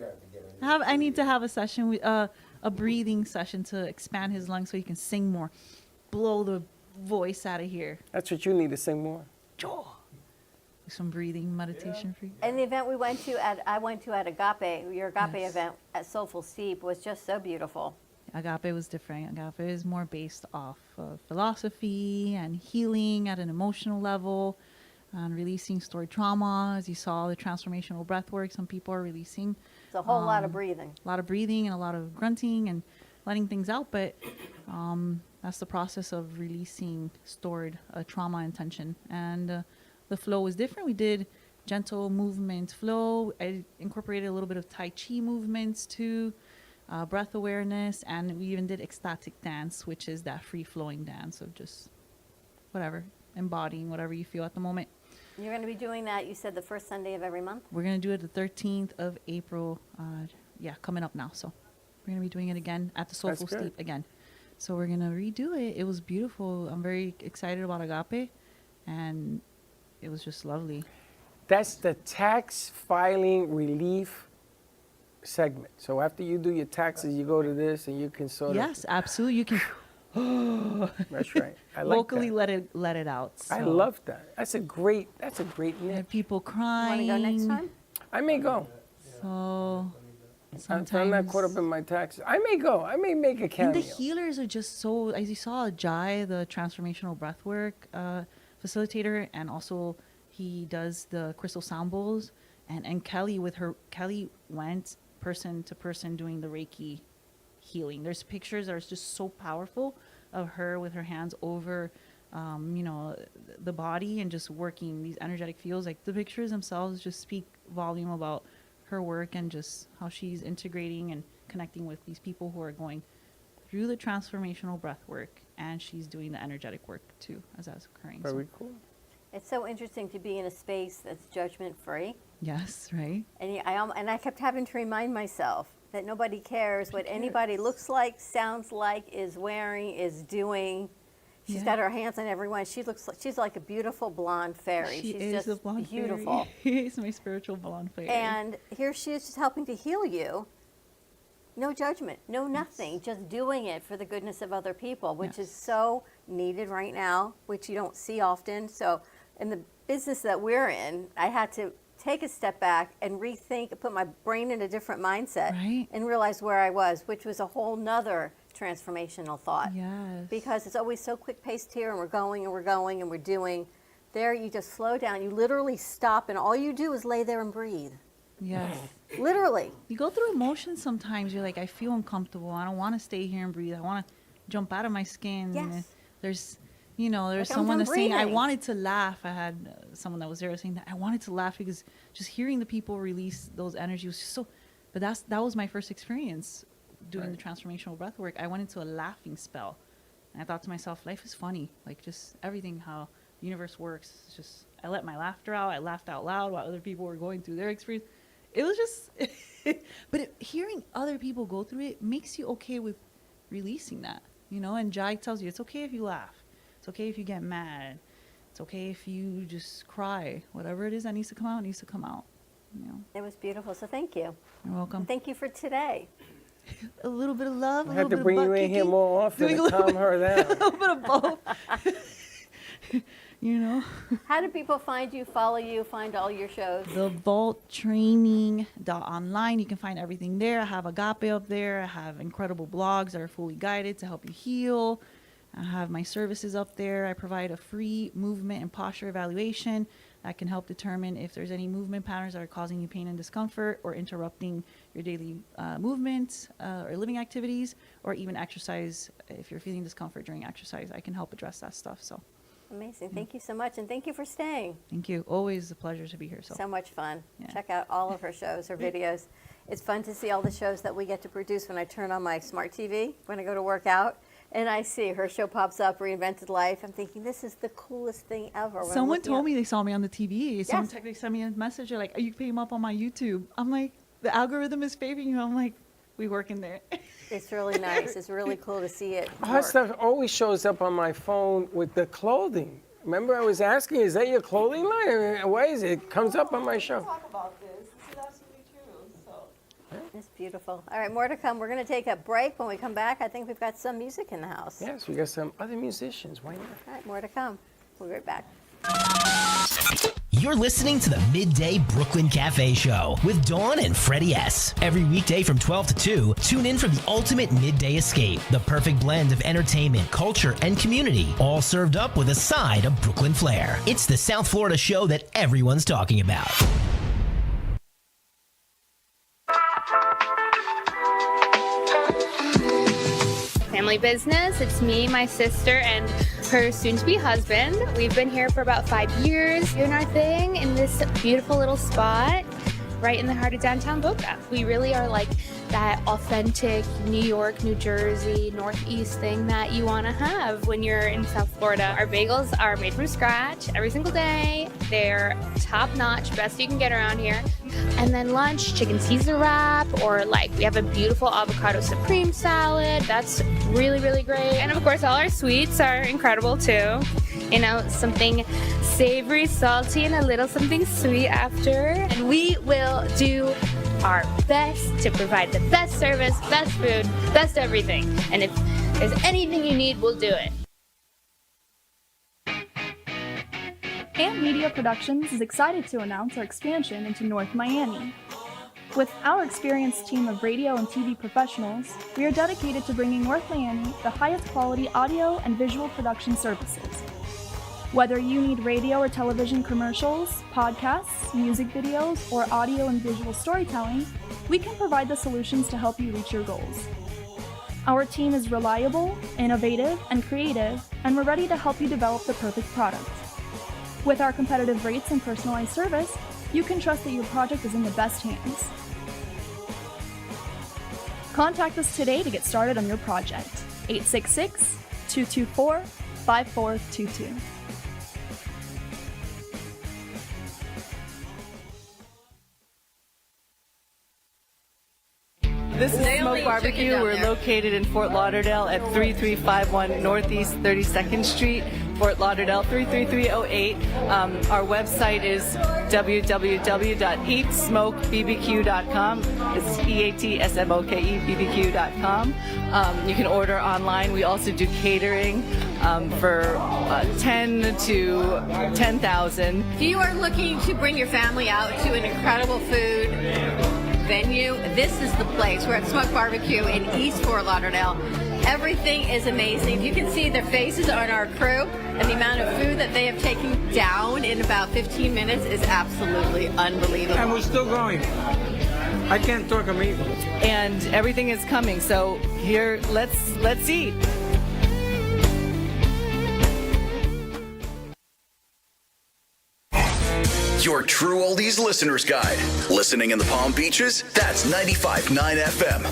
I need to have a session with a breathing session to expand his lungs so he can sing more, blow the voice out of here. That's what you need to sing more. Some breathing meditation for you. And the event I went to at Agape, your Agape event at Soulful Steep was just so beautiful. Agape was different. Agape is more based off of philosophy and healing at an emotional level and releasing stored trauma. As you saw, the transformational breath work, some people are releasing. It's a whole lot of breathing. A lot of breathing and a lot of grunting and letting things out. But that's the process of releasing stored trauma and tension. And the flow was different. We did gentle movement flow. I incorporated a little bit of Tai Chi movements too. Breath awareness, and we even did ecstatic dance, which is that free-flowing dance of just whatever, embodying whatever you feel at the moment. You're going to be doing that, you said, the first Sunday of every month? We're going to do it the 13th of April, coming up now. So we're going to be doing it again at the Soulful That's good. Steep again. So we're going to redo it. It was beautiful. I'm very excited about Agape, and it was just lovely. That's the tax filing relief segment. So after you do your taxes, you go to this and you can sort of. Yes, absolutely. You can That's right. I like vocally that. let it out. I So. love that. That's a great niche. Have people Want crying. to go next time? I may go. So If I'm not sometimes caught up in my taxes, I may go. I may make a and cameo. the healers are just so, as you saw, Jai, the transformational breathwork facilitator, and also he does the crystal sound bowls, and Kelly went person to person doing the Reiki healing. There's pictures that are just so powerful of her with her hands over the body and just working these energetic fields. Like the pictures themselves just speak volume about her work and just how she's integrating and connecting with these people who are going through the transformational breath work, and she's doing the energetic work too as that's occurring. Very cool. It's so interesting to be in a space that's judgment-free. Yes, right. And I kept having to remind myself that nobody cares what anybody looks like, sounds like, is wearing, is doing. She's got her hands on everyone. She's like a beautiful blonde fairy. She She's is just a blonde beautiful. fairy. It's my spiritual blonde fairy. And here she is just helping to heal you. No judgment, no nothing, just doing it for the goodness of other people, which is so needed right now, which you don't see often. So in the business that we're in, I had to take a step back and rethink, put my brain in a different mindset and realize where I was, which was a whole nother transformational thought. Yes. Because it's always so quick paced here and we're going and we're going and we're doing. There you just slow down, you literally stop, and all you do is lay there and breathe. Yes. Literally. You go through emotions sometimes. You're like, I feel uncomfortable. I don't want to stay here and breathe. I want to jump out of my skin. Yes. There's there's Like, someone I'm that's saying, I breathing. wanted to laugh. I had someone that was there saying that I wanted to laugh because just hearing the people release those energies was just so, but that was my first experience doing the transformational breath work. I went into a laughing spell. And I thought to myself, life is funny. Like just everything, how the universe works. It's just, I let my laughter out. I laughed out loud while other people were going through their experience. It was just, but hearing other people go through it makes you okay with releasing that, you know. And Jai tells you it's okay if you laugh, it's okay if you get mad, it's okay if you just cry. Whatever it is that needs to come out needs to come out. You know. It was beautiful. So thank you. You're welcome. And thank you for today. A little bit of love. I have to bring you in here more often to calm her down. A little bit of both. You know. How do people find you, follow you, find all your shows? TheVaultTraining.online. You can find everything there. I have Agape up there. I have incredible blogs that are fully guided to help you heal. I have my services up there. I provide a free movement and posture evaluation that can help determine if there's any movement patterns that are causing you pain and discomfort or interrupting your daily movements or living activities, or even exercise. If you're feeling discomfort during exercise, I can help address that stuff. So. Amazing. Thank you so much. And thank you for staying. Thank you. Always a pleasure to be here. So much fun. Yeah. Check out all of her shows, her videos. It's fun to see all the shows that we get to produce when I turn on my smart TV, when I go to work out, and I see her show pops up, Reinvented Life. I'm thinking, this is the coolest thing ever. When Someone told me they saw me on the TV. Someone Yes. sent me a message. They're like, you came up on my YouTube. I'm like, the algorithm is favoring you. I'm like, we work in there. It's really nice. It's really cool to see it Her work. stuff always shows up on my phone with the clothing. Remember, I was asking, is that your clothing line? Why is it? It comes up on my show. Talk about this. This is absolutely true. So. It's beautiful. All right, more to come. We're going to take a break. When we come back, I think we've got some music in the house. Yes, we got some other musicians. Why not? All right, more to come. We'll be right back. You're listening to the Midday Brooklyn Cafe Show with Dawn and Freddie S. Every weekday from 12 to 2, tune in for the ultimate midday escape. The perfect blend of entertainment, culture, and community, all served up with a side of Brooklyn flair. It's the South Florida show that everyone's talking about. Family business. It's me, my sister, and her soon-to-be husband. We've been here for about 5 years, doing our thing in this beautiful little spot right in the heart of downtown Boca. We really are like that authentic New York, New Jersey, Northeast thing that you want to have when you're in South Florida. Our bagels are made from scratch every single day. They're top-notch, best you can get around here. And then lunch, chicken Caesar wrap, or like we have a beautiful avocado supreme salad. That's really, really great. And of course, all our sweets are incredible too. You know, something savory, salty, and a little something sweet after. And we will do our best to provide the best service, best food, best everything. And if there's anything you need, we'll do it. AMP Media Productions is excited to announce our expansion into North Miami. With our experienced team of radio and TV professionals, we are dedicated to bringing North Miami the highest quality audio and visual production services. Whether you need radio or television commercials, podcasts, music videos, or audio and visual storytelling, we can provide the solutions to help you reach your goals. Our team is reliable, innovative, and creative, and we're ready to help you develop the perfect product. With our competitive rates and personalized service, you can trust that your project is in the best hands. Contact us today to get started on your project. 866-224-5422. This is Smoke Barbecue. We're located in Fort Lauderdale at 3351 Northeast 32nd Street, Fort Lauderdale 33308. Our website is www.eatsmokebbq.com. It's EATSMOKEBBQ.com. You can order online. We also do catering for 10 to 10,000. If you are looking to bring your family out to an incredible food venue, this is the place. We're at Smoke Barbecue in East Fort Lauderdale. Everything is amazing. You can see their faces on our crew, and the amount of food that they have taken down in about 15 minutes is absolutely unbelievable. And we're still going. I can't talk amazing. And everything is coming. So here, let's eat. Your True Oldies Listener's Guide. Listening in the Palm Beaches? That's 95.9 FM.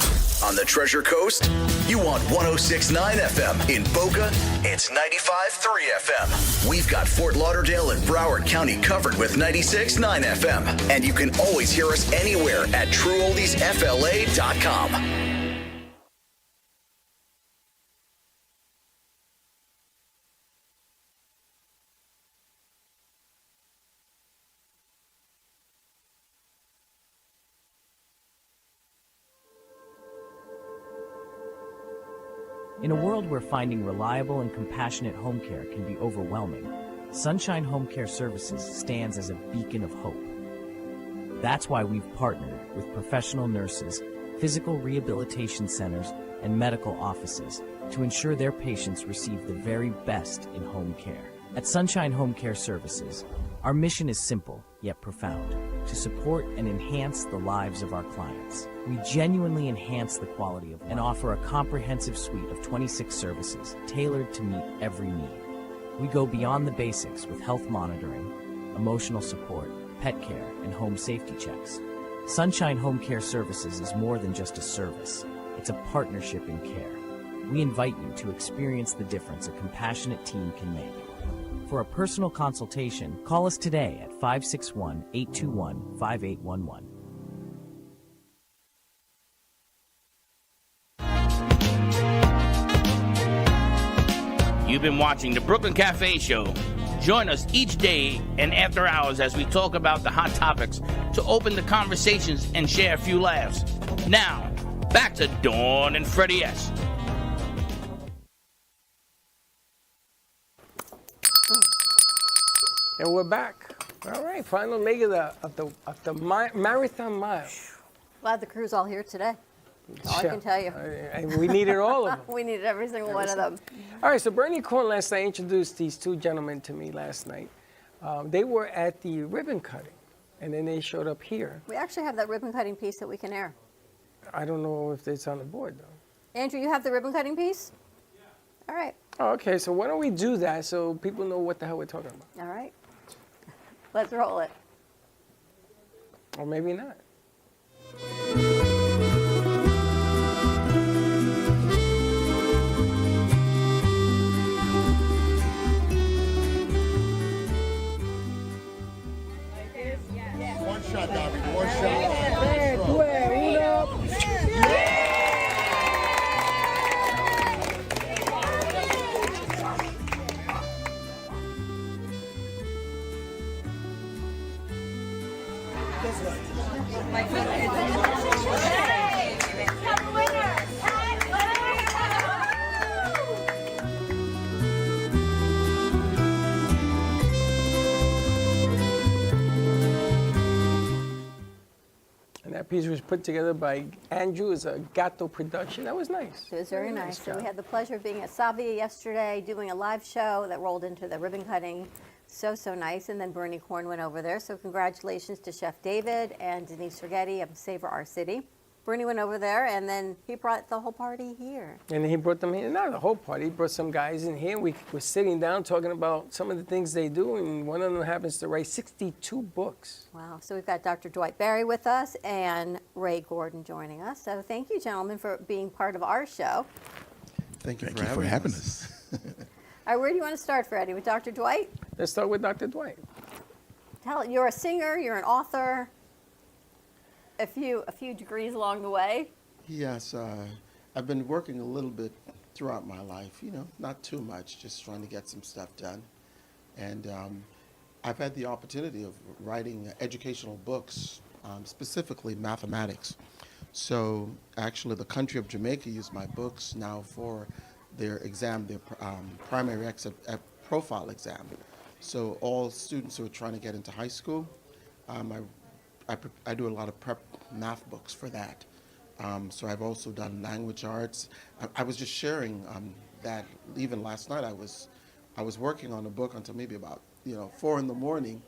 On the Treasure Coast? You want 106.9 FM. In Boca? It's 95.3 FM. We've got Fort Lauderdale and Broward County covered with 96.9 FM. And you can always hear us anywhere at TrueOldiesFLA.com. In a world where finding reliable and compassionate home care can be overwhelming, Sunshine Home Care Services stands as a beacon of hope. That's why we've partnered with professional nurses, physical rehabilitation centers, and medical offices to ensure their patients receive the very best in home care. At Sunshine Home Care Services, our mission is simple yet profound: to support and enhance the lives of our clients. We genuinely enhance the quality of life and offer a comprehensive suite of 26 services tailored to meet every need. We go beyond the basics with health monitoring, emotional support, pet care, and home safety checks. Sunshine Home Care Services is more than just a service. It's a partnership in care. We invite you to experience the difference a compassionate team can make. For a personal consultation, call us today at 561-821-5811. You've been watching the Brooklyn Cafe Show. Join us each day and after hours as we talk about the hot topics to open the conversations and share a few laughs. Now, back to Dawn and Freddie S. And we're back. All right, final leg of the marathon mile. Glad the crew's all here today. That's all I can tell you. And we needed all of them. We needed every single one of them. All right, so Bernie Korn last night introduced these two gentlemen to me last night. They were at the ribbon cutting, and then they showed up here. We actually have that ribbon cutting piece that we can air. I don't know if it's on the board, though. Andrew, you have the ribbon cutting piece? Yeah. All right. Oh, okay, so why don't we do that so people know what the hell we're talking about? All right. Let's roll it. Or maybe not. One shot, Dobby. One shot. And that piece was put together by Andrew as a Gato production. That was nice. It was very nice. So we had the pleasure of being at Savia yesterday, doing a live show that rolled into the ribbon cutting. So nice. And then Bernie Korn went over there. So congratulations to Chef David and Denise Rigetti of Savor Our City. Bernie went over there, and then he brought the whole party here. And he brought them here, not the whole party, he brought some guys in here. We were sitting down talking about some of the things they do, and one of them happens to write 62 books. Wow. So we've got Dr. Dwight Barry with us and Ray Gordon joining us. So thank you, gentlemen, for being part of our show. Thank you for having us. All right, where do you want to start, Freddie? With Dr. Dwight? Let's start with Dr. Dwight. You're a singer, you're an author, a few degrees along the way. Yes, I've been working a little bit throughout my life, not too much, just trying to get some stuff done. And I've had the opportunity of writing educational books, specifically mathematics. So actually the country of Jamaica used my books now for their exam, their primary profile exam. So all students who are trying to get into high school, I do a lot of prep math books for that. So I've also done language arts. I was just sharing that even last night I was working on a book until maybe about 4 in the morning.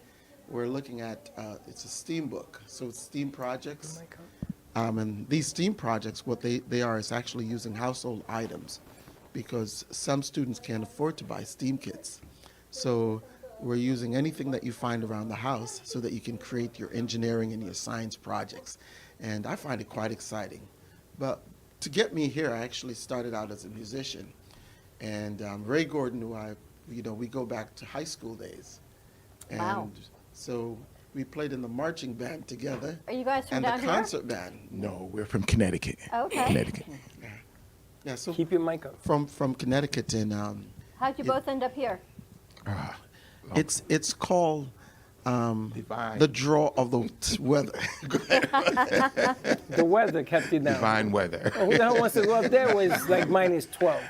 We're looking at it's a STEAM book, so it's STEAM projects. And these STEAM projects, what they are is actually using household items, because some students can't afford to buy STEAM kits. So we're using anything that you find around the house so that you can create your engineering and your science projects. And I find it quite exciting. But to get me here, I actually started out as a musician. And Ray Gordon, who we go back to high school days. And wow. So we played in the marching band together. Are you guys from and down the here? concert band. No, we're from Connecticut. Okay. Connecticut. Yeah, so keep your mic up. From Connecticut, and how'd you both end up here? It's called The draw of the weather. The weather kept you down. Divine weather. Well, who the hell wants to go up there when it's like -12?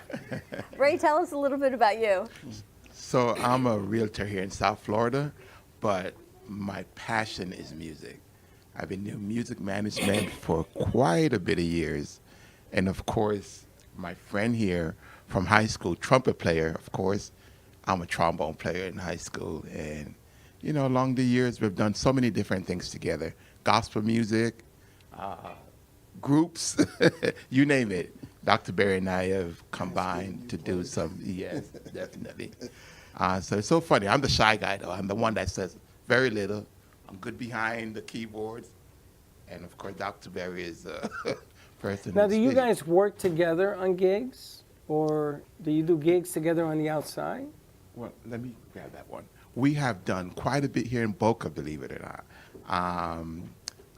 Ray, tell us a little bit about you. So I'm a realtor here in South Florida, but my passion is music. I've been doing music management for quite a bit of years. And of course, my friend here from high school, trumpet player, of course, I'm a trombone player in high school. And, you know, along the years, we've done so many different things together. Gospel music, groups, you name it. Dr. Barry and I have combined to do some, yes, definitely. So it's so funny. I'm the shy guy, though. I'm the one that says very little. I'm good behind the keyboards. And, of course, Dr. Barry is a person. Now, do you guys work together on gigs? Or do you do gigs together on the outside? Well, let me grab that one. We have done quite a bit here in Boca, believe it or not.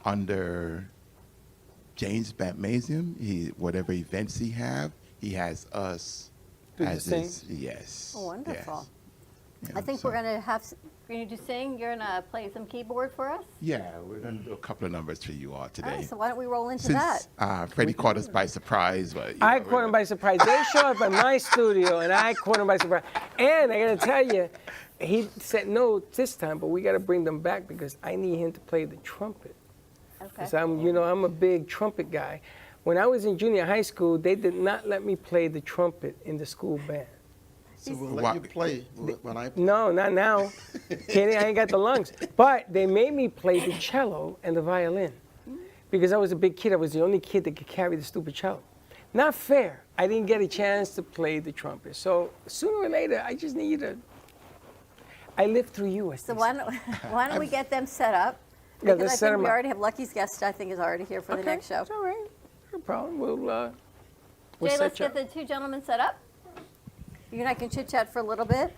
Under James Baptmasium, whatever events he has us as his, yes. Oh, wonderful. Yes. I think we're going to do sing. You're going to play some keyboard for us? Yeah, we're going to do a couple of numbers for you all today. All right, so why don't we roll into Since, that? Freddie caught us by surprise. But, I caught him by surprise. They show up at my studio, and I caught him by surprise. And I got to tell you, he said no this time, but we got to bring them back because I need him to play the trumpet. Okay. Because I'm a big trumpet guy. When I was in junior high school, they did not let me play the trumpet in the school band. So we'll let you play when I play. No, not now. Kenny, I ain't got the lungs. But they made me play the cello and the violin. Because I was a big kid. I was the only kid that could carry the stupid cello. Not fair. I didn't get a chance to play the trumpet. So sooner or later, I just need you to. I live through you. So why don't we get them set up? Yeah, Because let's I set think them we up. already have Lucky's guest, I think, is already here for the Okay, next show. it's all right. No problem. We'll Jay, set let's you get the two gentlemen set up. You and I can chit-chat for a little bit.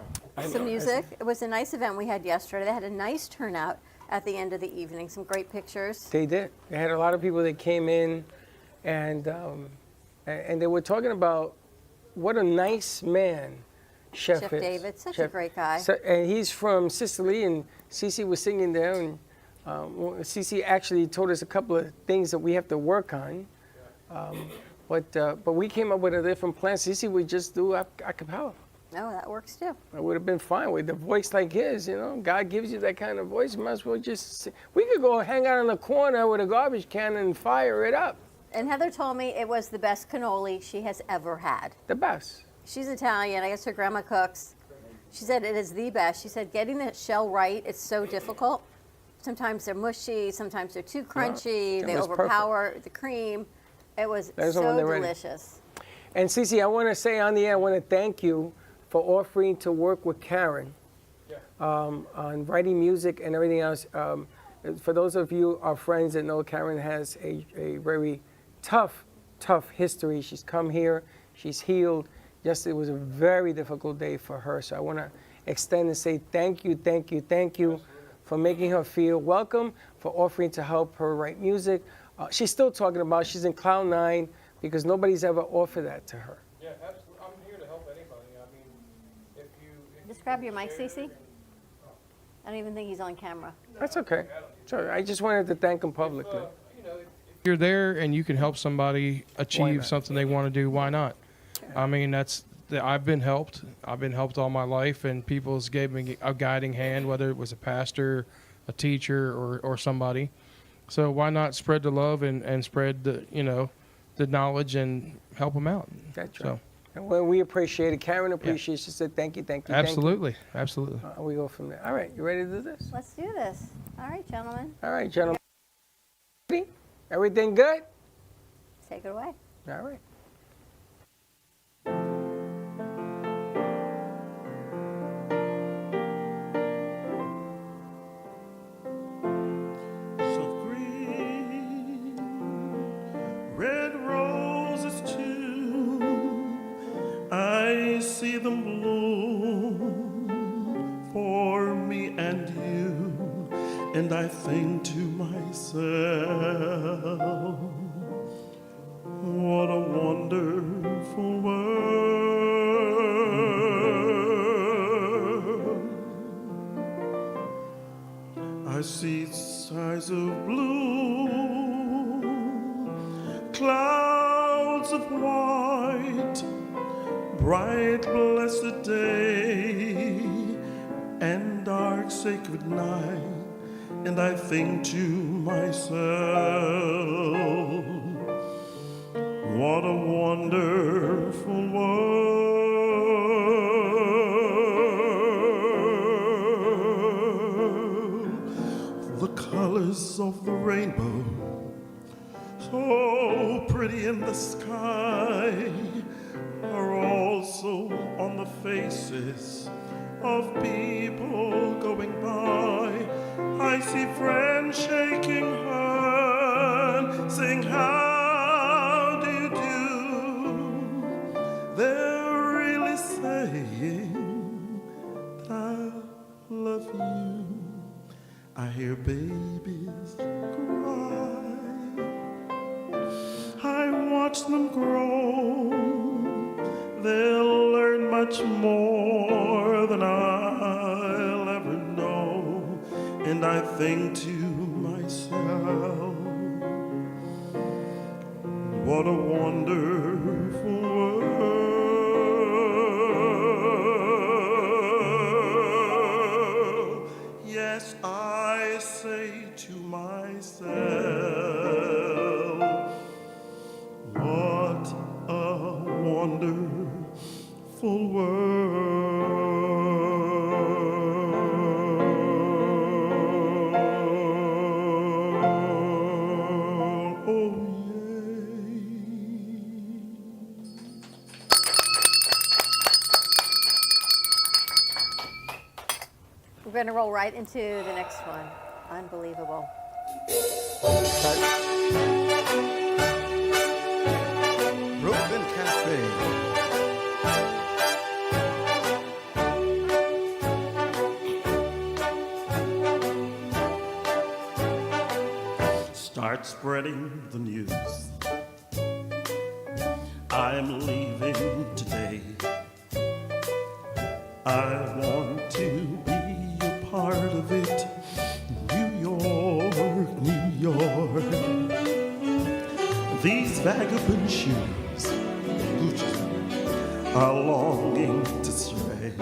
Some music. It was a nice event we had yesterday. They had a nice turnout at the end of the evening. Some great pictures. They did. They had a lot of people that came in, and they were talking about what a nice man Chef is. David, such a great guy. So, and he's from Sicily, and Cece was singing there, and Cece actually told us a couple of things that we have to work on. But we came up with a different plan. Cece would just do a cappella. No, that works too. I would have been fine with a voice like his, you know. God gives you that kind of voice, you might as well just sing. We could go hang out in the corner with a garbage can and fire it up. And Heather told me it was the best cannoli she has ever had. The best. She's Italian. I guess her grandma cooks. She said it is the best. She said getting the shell right is so difficult. Sometimes they're mushy. Sometimes they're too crunchy. They overpower the cream. It was so delicious. And Cece, I want to say on the air, I want to thank you for offering to work with Karen on writing music and everything else. For those of you, our friends that know, Karen has a very tough history. She's come here. She's healed. Yesterday was a very difficult day for her. So I want to extend and say thank you for making her feel welcome, for offering to help her write music. She's still talking about she's in cloud 9 because nobody's ever offered that to her. Yeah, absolutely. I'm here to help anybody. I mean, if you just grab your mic, Cece. I don't even think he's on camera. That's okay. Sorry, I just wanted to thank him publicly. If you're there and you can help somebody achieve something they want to do, why not? I mean, I've been helped. I've been helped all my life, and people gave me a guiding hand, whether it was a pastor, a teacher, or somebody. So why not spread the love and spread the knowledge and help them out? That's right. And well, we appreciate it. Karen appreciates it. She said thank you. Absolutely. We go from there. All right, you ready to do this? Let's do this. All right, gentlemen. All right, gentlemen. Everything good? Take it away. All right. Red roses too, I see them bloom for me and you, and I think to myself, what a wonderful world. skies of blue, clouds of white, bright blessed day, and dark sacred night. And I think to myself, what a wonderful world. The colors of the rainbow, so pretty in the sky, are also on the faces of people going by. I see friends shaking hands, saying, how do you do? They're really saying that I love you. I hear babies cry. I watch them grow. They'll learn much more than I'll ever know. And I think to myself, what a wonderful world. Yes, I say to myself, what a wonderful world. We're going to roll right into the next one. Unbelievable. Brooklyn Cafe. Start spreading the news. I'm leaving today. I want to be a part of it. New York, New York. These vagabond shoes, Gucci, are longing to stray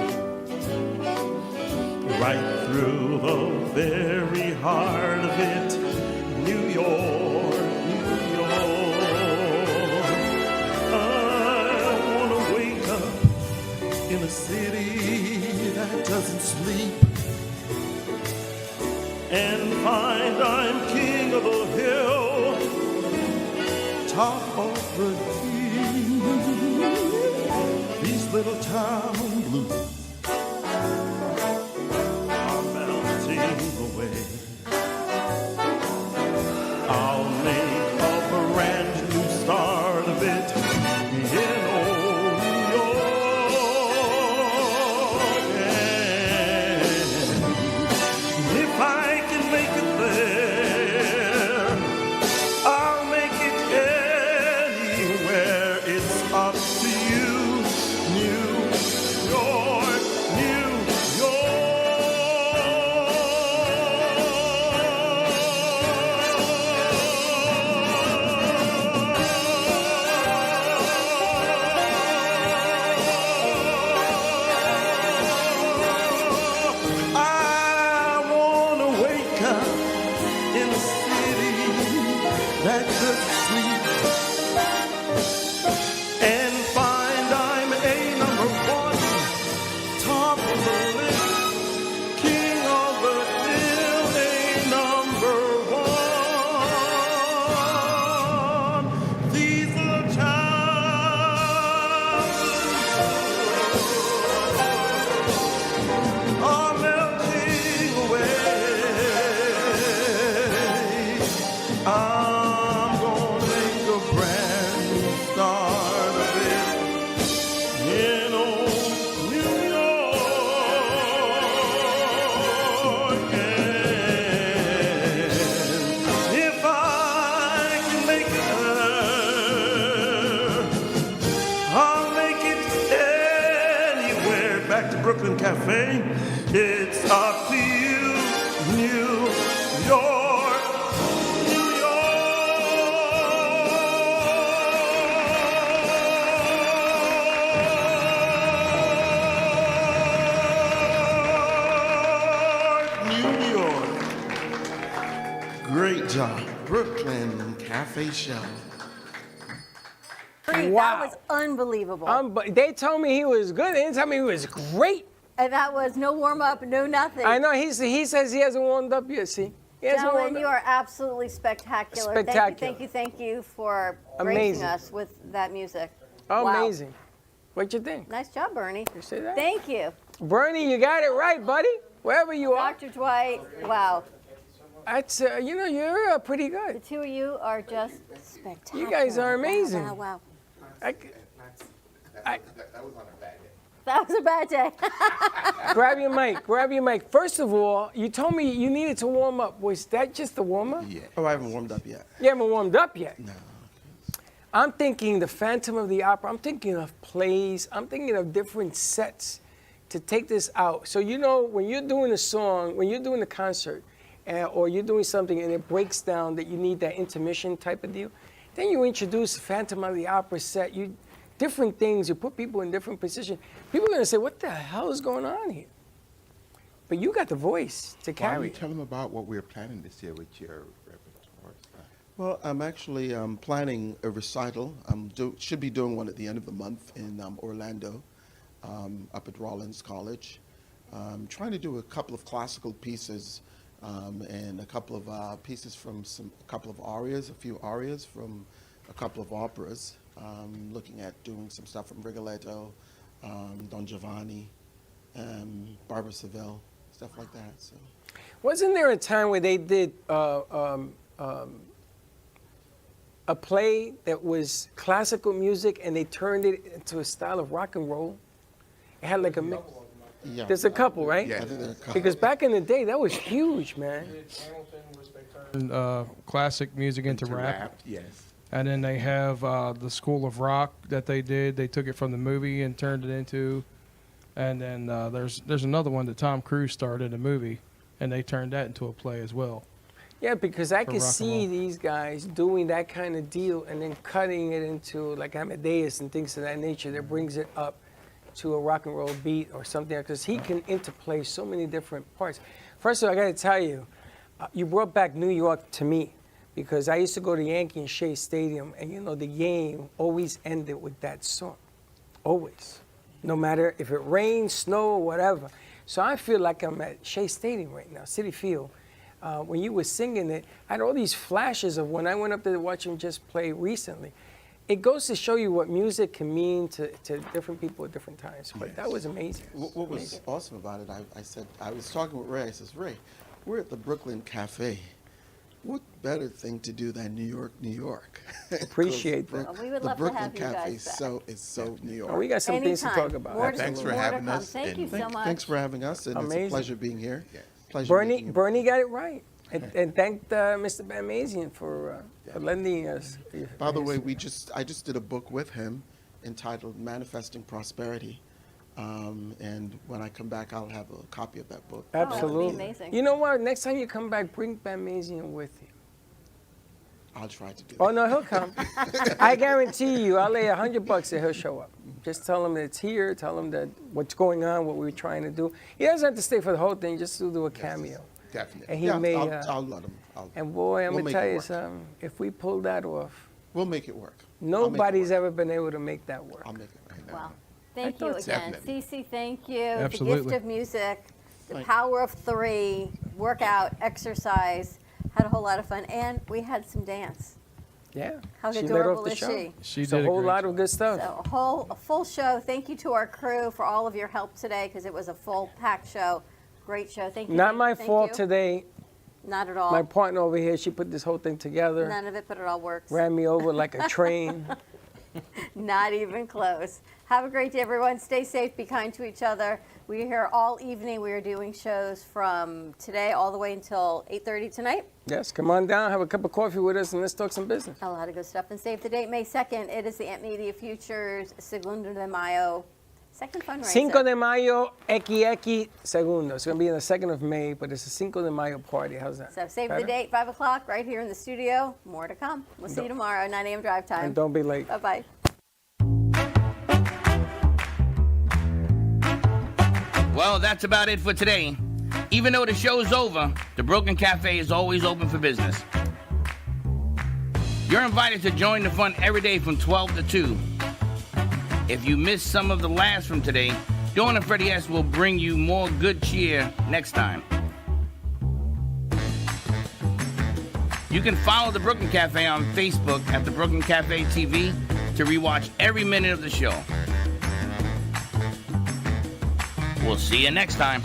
right through the very heart of it. New York, New York. I want to wake up in a city that doesn't sleep and find I'm king of the hill, top of the hill. These little town blues are melting away. I'll make a brand new start of it in old New York. And if I can make it there, I'll make it anywhere. It's up to you, New York, New I want to wake up in a city that could sleep and find I'm a number one, top of the list, king of the hill, a number one. These little towns are melting away. I'm gonna make a brand new start of it in old New York. And if I can make it there, I'll make it anywhere. Back to Brooklyn Cafe. It's up to you, New York, job. Brooklyn Cafe Show. That was unbelievable. They told me he was good. They didn't tell me he was great. And that was no warm up, no nothing. I know. He says he hasn't warmed up yet. See, he hasn't Gentlemen, warmed you up. are absolutely spectacular. Spectacular. Thank you for Amazing. gracing us with that music. Oh, Wow. Amazing. What you think? Nice job, Bernie. You see that? Thank you. Bernie, you got it right, buddy. Wherever you are. Dr. Dwight, wow. That's you're pretty good. The two of you are just spectacular. You guys are amazing. Wow, wow. That was a bad day. Grab your mic. First of all, you told me you needed to warm up. Was that just the warm up? Yeah. Oh, I haven't warmed up yet. You haven't warmed up yet? No. I'm thinking the Phantom of the Opera. I'm thinking of plays. I'm thinking of different sets to take this out. So, when you're doing a song, when you're doing a concert, or you're doing something and it breaks down that you need that intermission type of deal, then you introduce Phantom of the Opera set. Different things. You put people in different positions. People are going to say, what the hell is going on here? But you got the voice to Why carry don't you it. tell them about what we're planning this year with your repertoire? Well, I'm actually planning a recital. Should be doing one at the end of the month in Orlando, up at Rollins College. I'm trying to do a couple of classical pieces and a couple of pieces from a couple of arias, a few arias from a couple of operas. Looking at doing some stuff from Rigoletto, Don Giovanni, Barbara Seville, stuff like that. So, Wasn't there a time where they did a play that was classical music and they turned it into a style of rock and roll? It had like a mix. Yeah. There's a couple, right? Yeah, I think there are a couple. Because back in the day, that was huge, man. Classic music into rap. Yes. And then they have the School of Rock that they did. They took it from the movie and turned it into. And then there's another one that Tom Cruise starred in a movie, and they turned that into a play as well. Yeah, because I For could rock and see roll. these guys doing that kind of deal and then cutting it into like Amadeus and things of that nature that brings it up to a rock and roll beat or something, because he can interplay so many different parts. First of all, I got to tell you, you brought back New York to me, because I used to go to Yankee and Shea Stadium, and the game always ended with that song, always, no matter if it rains, snow, or whatever. So I feel like I'm at Shea Stadium right now, Citi Field. When you were singing it, I had all these flashes of when I went up there to watch him just play recently. It goes to show you what music can mean to different people at different times. But that was amazing. What was awesome about it, I was talking with Ray. I says, Ray, we're at the Brooklyn Cafe. What better thing to do than New York, New York? Appreciate that. Well, we would the love to Brooklyn have you Cafe guys back. is so New York. Oh, we got some things to talk about. Thanks for having us. Thank you so much. Thanks for having us, and it's Amazing. a pleasure being here. Pleasure meeting you. Bernie got it right. And thank Mr. Bamazian for lending us. By the way, I just did a book with him entitled Manifesting Prosperity. And when I come back, I'll have a copy of that book. Absolutely. that would be amazing. You know what? Next time you come back, bring Bamazian with you. I'll try to do that. Oh, no, he'll come. I guarantee you, I'll lay $100 that he'll show up. Just tell him that it's here, tell him that what's going on, what we're trying to do. He doesn't have to stay for the whole thing, just to do a cameo. Definitely. And he may. I'll let him. And boy, I'm we'll going to make tell it you work. something. If we pull that off, We'll make it work. nobody's ever been able to make that work. I'll make it work. Wow. Thank you again. Definitely. Cece, thank you. Absolutely. The gift of music, the Thank power of three, workout, exercise. Had a whole lot of fun. And we had some dance. Yeah. How she adorable led off the is show. she? She It's did a a whole great lot job. of good stuff. So a full show. Thank you to our crew for all of your help today, because it was a full packed show. Great show. Thank you. Not my Thank fault you. today. Not at all. My partner over here, she put this whole thing together, None of it, but it all works. ran me over like a train. Not even close. Have a great day, everyone. Stay safe. Be kind to each other. We're here all evening. We are doing shows from today all the way until 8:30 tonight. Yes, come on down, have a cup of coffee with us, and let's talk some business. A lot of good stuff. And save the date, May 2nd. It is the Amp Media Futures Segundo de Mayo second fundraiser. Cinco de Mayo, XX Segundo. It's going to be on the 2nd of May, but it's a Cinco de Mayo party. How's that? So save Better? the date, 5 o'clock, right here in the studio. More to come. We'll see you tomorrow, 9 a.m. drive time. And don't be late. Bye-bye. Well, that's about it for today. Even though the show's over, the Broken Cafe is always open for business. You're invited to join the fun every day from 12 to 2. If you missed some of the laughs from today, Dawn and Freddie S. will bring you more good cheer next time. You can follow the Brooklyn Cafe on Facebook at the Brooklyn Cafe TV to rewatch every minute of the show. We'll see you next time.